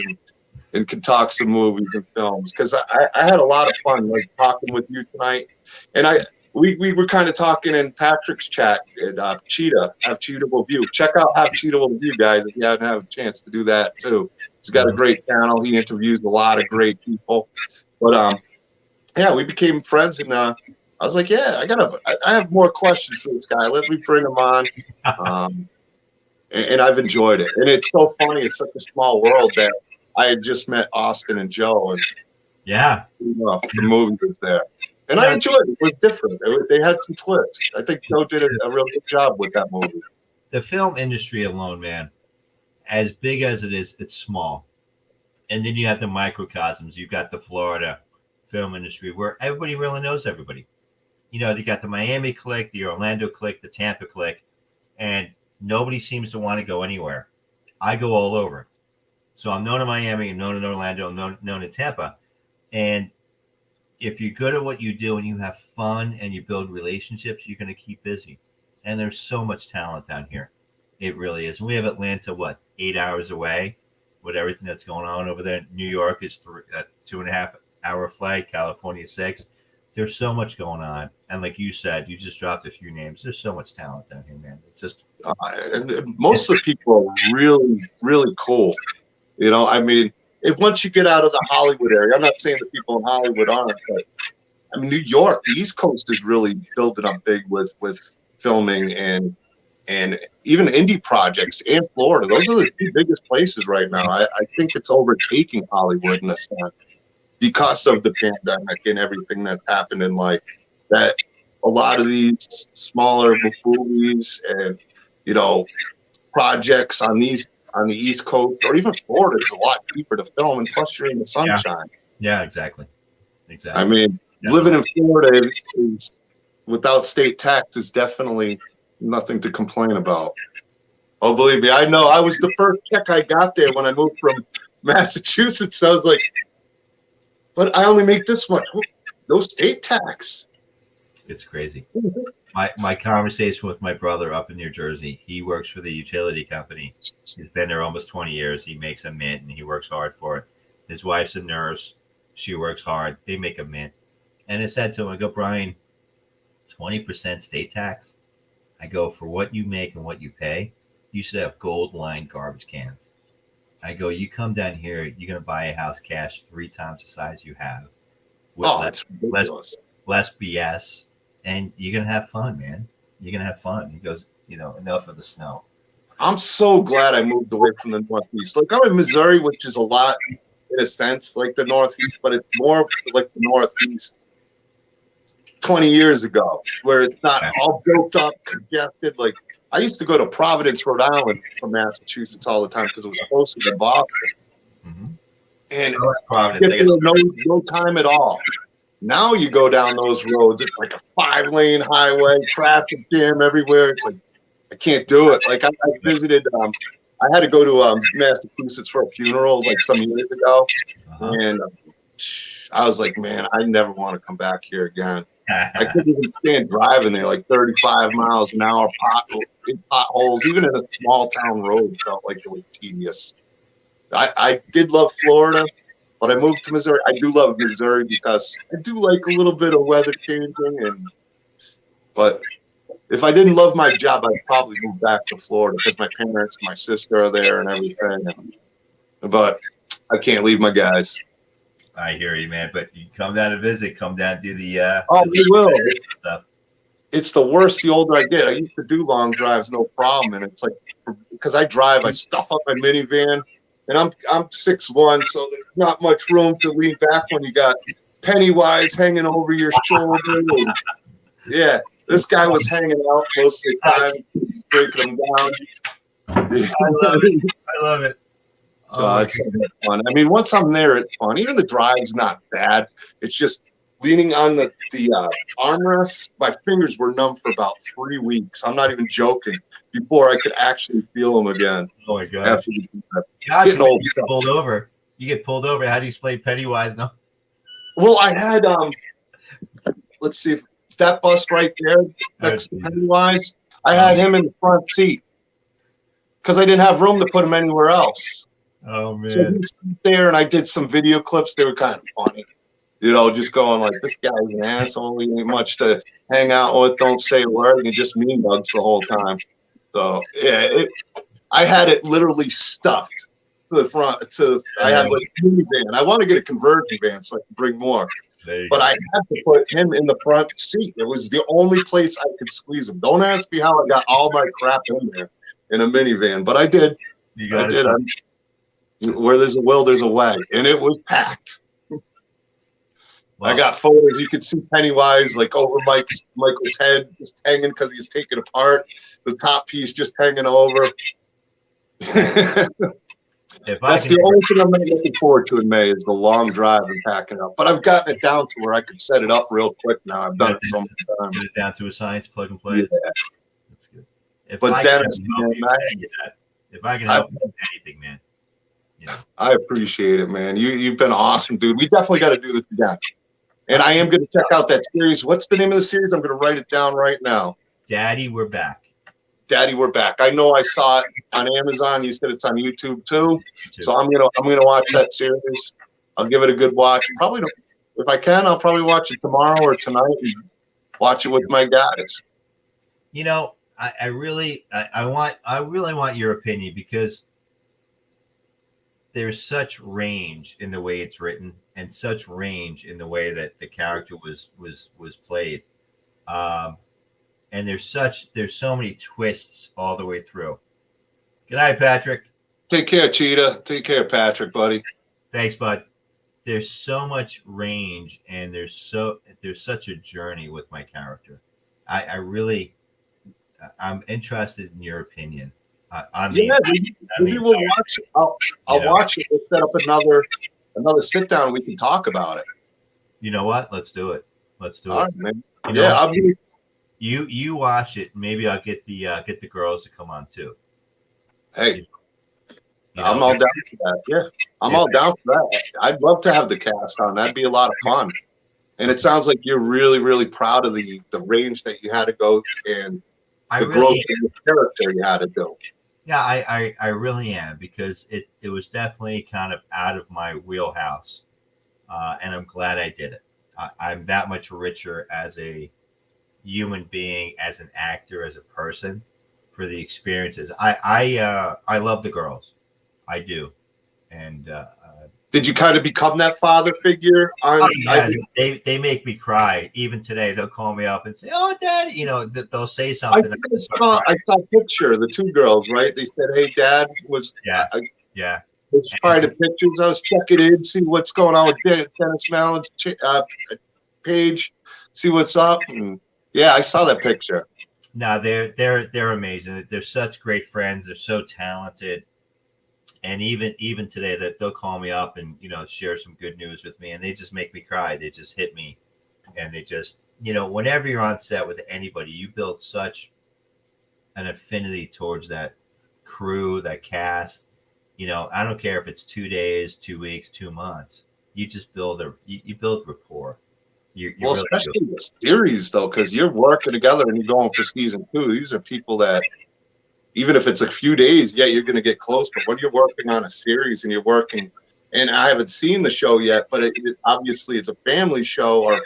and can talk some movies and films, because I had a lot of fun like talking with you tonight, and we were kind of talking in Patrick's chat at Cheetah, Have Cheatable View. Check out Have Cheatable View, guys, if you haven't had a chance to do that too. He's got a great channel. He interviews a lot of great people. But we became friends, and I was like, I have more questions for this guy. Let me bring him on. And I've enjoyed it. And it's so funny. It's such a small world that I had just met Austin and Joe, and the movie was there. And I enjoyed it. It was different. They had some twists. I think Joe did a real good job with that movie. The film industry alone, man, as big as it is, it's small. And then you have the microcosms. You've got the Florida film industry where everybody really knows everybody. You got the Miami clique, the Orlando clique, the Tampa clique, and nobody seems to want to go anywhere. I go all over. So I'm known in Miami, I'm known in Orlando, I'm known in Tampa. And if you're good at what you do and you have fun and you build relationships, you're going to keep busy. And there's so much talent down here. It really is. And we have Atlanta, 8 hours away with everything that's going on over there. New York is 2.5 hour flight, California 6. There's so much going on. And like you said, you just dropped a few names. There's so much talent down here, man. It's just. And most of the people are really, really cool. I mean, once you get out of the Hollywood area, I'm not saying the people in Hollywood aren't, but I mean, New York, the East Coast is really building up big with filming and even indie projects, and Florida. Those are the two biggest places right now. I think it's overtaking Hollywood in a sense because of the pandemic and everything that happened in life. That a lot of these smaller movies and projects on the East Coast or even Florida is a lot cheaper to film, and plus you're in the sunshine. Yeah, exactly. I mean, living in Florida is without state tax is definitely nothing to complain about. Oh, believe me, I know. I was the first check I got there when I moved from Massachusetts. I was like, but I only make this much. No state tax. It's crazy. My conversation with my brother up in New Jersey, he works for the utility company. He's been there almost 20 years. He makes a mint and he works hard for it. His wife's a nurse. She works hard. They make a mint. And I said to him, I go, Brian, 20% state tax? I go, for what you make and what you pay, you should have gold-lined garbage cans. I go, you come down here, you're going to buy a house cash 3 times the size you have. That's ridiculous. Less BS. And you're going to have fun, man. You're going to have fun. He goes, enough of the snow. I'm so glad I moved away from the Northeast. Like, I'm in Missouri, which is a lot, in a sense, like the Northeast, but it's more like the Northeast 20 years ago, where it's not all built up, congested. Like, I used to go to Providence, Rhode Island from Massachusetts all the time because it was closer to Boston. Mm-hmm. And Providence, no time at all. Now you go down those roads, it's like a 5-lane highway, traffic jam everywhere. It's like, I can't do it. Like I visited, I had to go to Massachusetts for a funeral like some years ago. And I was like, man, I never want to come back here again. I couldn't even stand driving there like 35 miles an hour, potholes, even in a small town road felt like it was tedious. I did love Florida. But I moved to Missouri. I do love Missouri because I do like a little bit of weather changing. But if I didn't love my job, I'd probably move back to Florida because my parents, my sister are there and everything. But I can't leave my guys. I hear you, man. But you come down to visit, come down, do the we will stuff. It's the worst the older I get. I used to do long drives, no problem. And it's like, because I drive, I stuff up my minivan. And I'm 6'1", so there's not much room to lean back when you got Pennywise hanging over your shoulder. And, yeah, this guy was hanging out close to the time, breaking them down. I love it. I love it. So it's fun. I mean, once I'm there, it's fun. Even the drive's not bad. It's just leaning on the armrest. My fingers were numb for about 3 weeks. I'm not even joking. Before I could actually feel them again. Oh my gosh! Getting old. You get pulled over. You get pulled over. How do you explain Pennywise now? Well, I had let's see, that bus right there next to Pennywise. I had him in the front seat because I didn't have room to put him anywhere else. Oh man! So he was there, and I did some video clips. They were kind of funny, you know, just going like, "This guy's an asshole. He ain't much to hang out with. Don't say a word. And he just mean bugs the whole time." So yeah, I had it literally stuffed to the front. I had like a minivan. I want to get a conversion van so I can bring more. But I had to put him in the front seat. It was the only place I could squeeze him. Don't ask me how I got all my crap in there in a minivan, but I did. I did. Where there's a will, there's a way, and it was packed. Wow. I got photos. You could see Pennywise like over Michael's head, just hanging because he's taken apart. The top piece just hanging over. That's the only thing I'm looking forward to in May is the long drive and packing up. But I've gotten it down to where I can set it up real quick now. I've done it so many times. Get it down to a science, plug and play. Yeah. That's good. If I can help you with anything, man. Yeah. I appreciate it, man. You've been awesome, dude. We definitely got to do this again. And I am going to check out that series. What's the name of the series? I'm going to write it down right now. Daddy, We're Back. Daddy, We're Back. I know I saw it on Amazon. You said it's on YouTube too. So I'm gonna watch that series. I'll give it a good watch. Probably, if I can, I'll probably watch it tomorrow or tonight and watch it with my guys. You know, I really want your opinion because there's such range in the way it's written and such range in the way that the character was played. And there's so many twists all the way through. Good night, Patrick. Take care, Cheetah. Take care, Patrick, buddy. Thanks, bud. There's so much range and there's such a journey with my character. I'm interested in your opinion. We will watch it. I'll watch it. We'll set up another sit down. We can talk about it. You know what? Let's do it. All right, man. You watch it. Maybe I'll get the girls to come on too. Hey, I'm all down for that. Yeah, I'm all down for that. I'd love to have the cast on. That'd be a lot of fun. And it sounds like you're really, really proud of the range that you had to go and the growth in the character you had to do. Yeah, I really am because it was definitely kind of out of my wheelhouse, and I'm glad I did it. I'm that much richer as a human being, as an actor, as a person for the experiences. I love the girls, I do, and did you kind of become that father figure? They make me cry. Even today, they'll call me up and say, "Oh, Dad," you know, they'll say something. I saw a picture, the two girls, right? They said, "Hey, Dad was." Yeah. I was trying to pictures. I was checking in, see what's going on with Dennis Mallen's page, see what's up. And yeah, I saw that picture. No, they're amazing. They're such great friends. They're so talented. And even today, that they'll call me up and share some good news with me, and they just make me cry. They just hit me, and they just whenever you're on set with anybody, you build such an affinity towards that crew, that cast. I don't care if it's 2 days, 2 weeks, 2 months. You just build you build rapport. You well, really especially the series though, because you're working together and you're going for season 2. These are people that, even if it's a few days, yeah, you're going to get close. But when you're working on a series and you're working, and I haven't seen the show yet, but obviously it's a family show or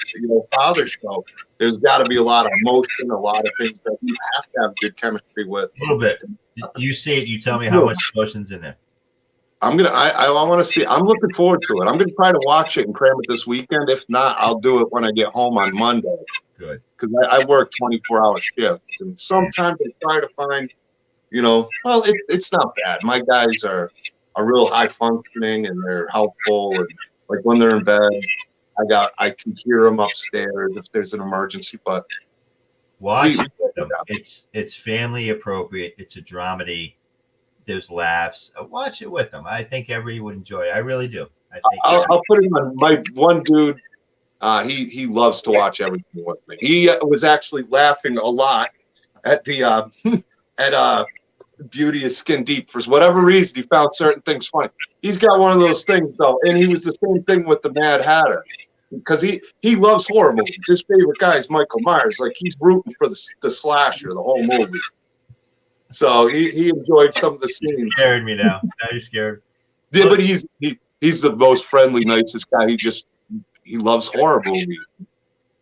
father show. There's got to be a lot of emotion, a lot of things that you have to have good chemistry with. A little bit. You see it. You tell me how much emotion's in there. I want to see. I'm looking forward to it. I'm going to try to watch it and cram it this weekend. If not, I'll do it when I get home on Monday. Good. Because I work 24-hour shifts, and sometimes I try to find. Well, it's not bad. My guys are real high functioning and they're helpful. And like when they're in bed, I can hear them upstairs if there's an emergency. But watch it with them. It's family appropriate. It's a dramedy. There's laughs. Watch it with them. I think everybody would enjoy it. I really do. I think I'll put it on my one dude. He loves to watch everything with me. He was actually laughing a lot at the at Beauty is Skin Deep for whatever reason. He found certain things funny. He's got one of those things though, and he was the same thing with the Mad Hatter because he loves horror movies. His favorite guy is Michael Myers. Like he's rooting for the slasher the whole movie. So he enjoyed some of the scenes. You scared me now. Now you're scared. Yeah, but he's the most friendly, nicest guy. He loves horror movies.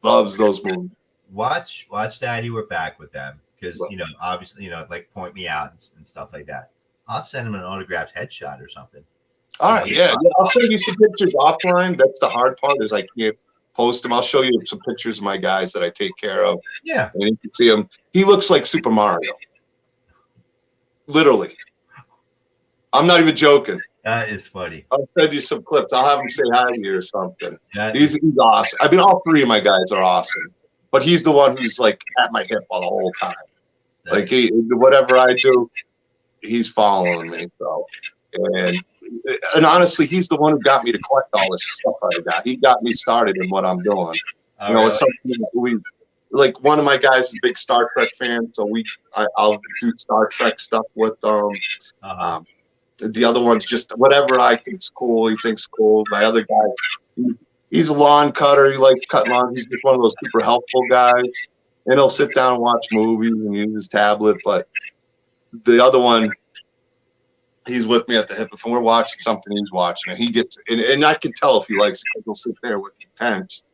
Loves those movies. Watch Daddy. We're back with them because obviously like point me out and stuff like that. I'll send him an autographed headshot or something. All right, yeah. I'll send you some pictures offline. That's the hard part is I can't post them. I'll show you some pictures of my guys that I take care of. Yeah, and you can see him. He looks like Super Mario. Literally. I'm not even joking. That is funny. I'll send you some clips. I'll have him say hi to you or something. He's awesome. I mean, all three of my guys are awesome, but he's the one who's like at my hip all the whole time. Like whatever I do, he's following me. So, and honestly, he's the one who got me to collect all this stuff I got. He got me started in what I'm doing. It's something that we like. One of my guys is a big Star Trek fan, so I'll do Star Trek stuff with them. The other one's just whatever I think's cool. He thinks cool. My other guy, he's a lawn cutter. He likes cutting lawns. He's just one of those super helpful guys. And he'll sit down and watch movies and use his tablet. But the other one, he's with me at the hip. If we're watching something, he's watching it. He gets, and I can tell if he likes it. He'll sit there with the tense.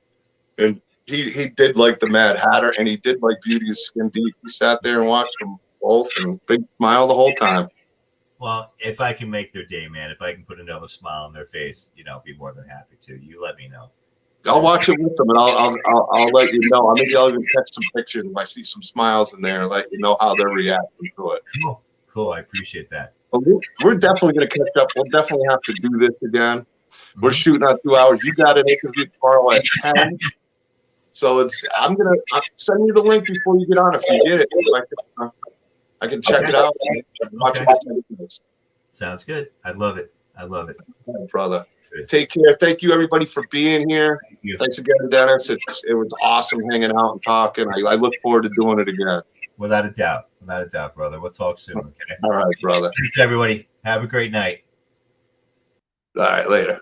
And he did like the Mad Hatter, and he did like Beauty is Skin Deep. He sat there and watched them both, and big smile the whole time. Well, if I can make their day, man, if I can put another smile on their face, I'll be more than happy to. You let me know. I'll watch it with them, and I'll let you know. Maybe I'll even catch some pictures if I see some smiles in there and let you know how they're reacting to it. Cool. I appreciate that. But we're definitely going to catch up. We'll definitely have to do this again. We're shooting on 2 hours. You got an interview tomorrow at 10. So I'm send you the link before you get on if you get it. I can check it out. Sounds good. I love it. Brother. Take care. Thank you, everybody, for being here. Thanks again, Dennis. It was awesome hanging out and talking. I look forward to doing it again. Without a doubt, brother. We'll talk soon, okay? All right, brother. Thanks, everybody. Have a great night. All right, later.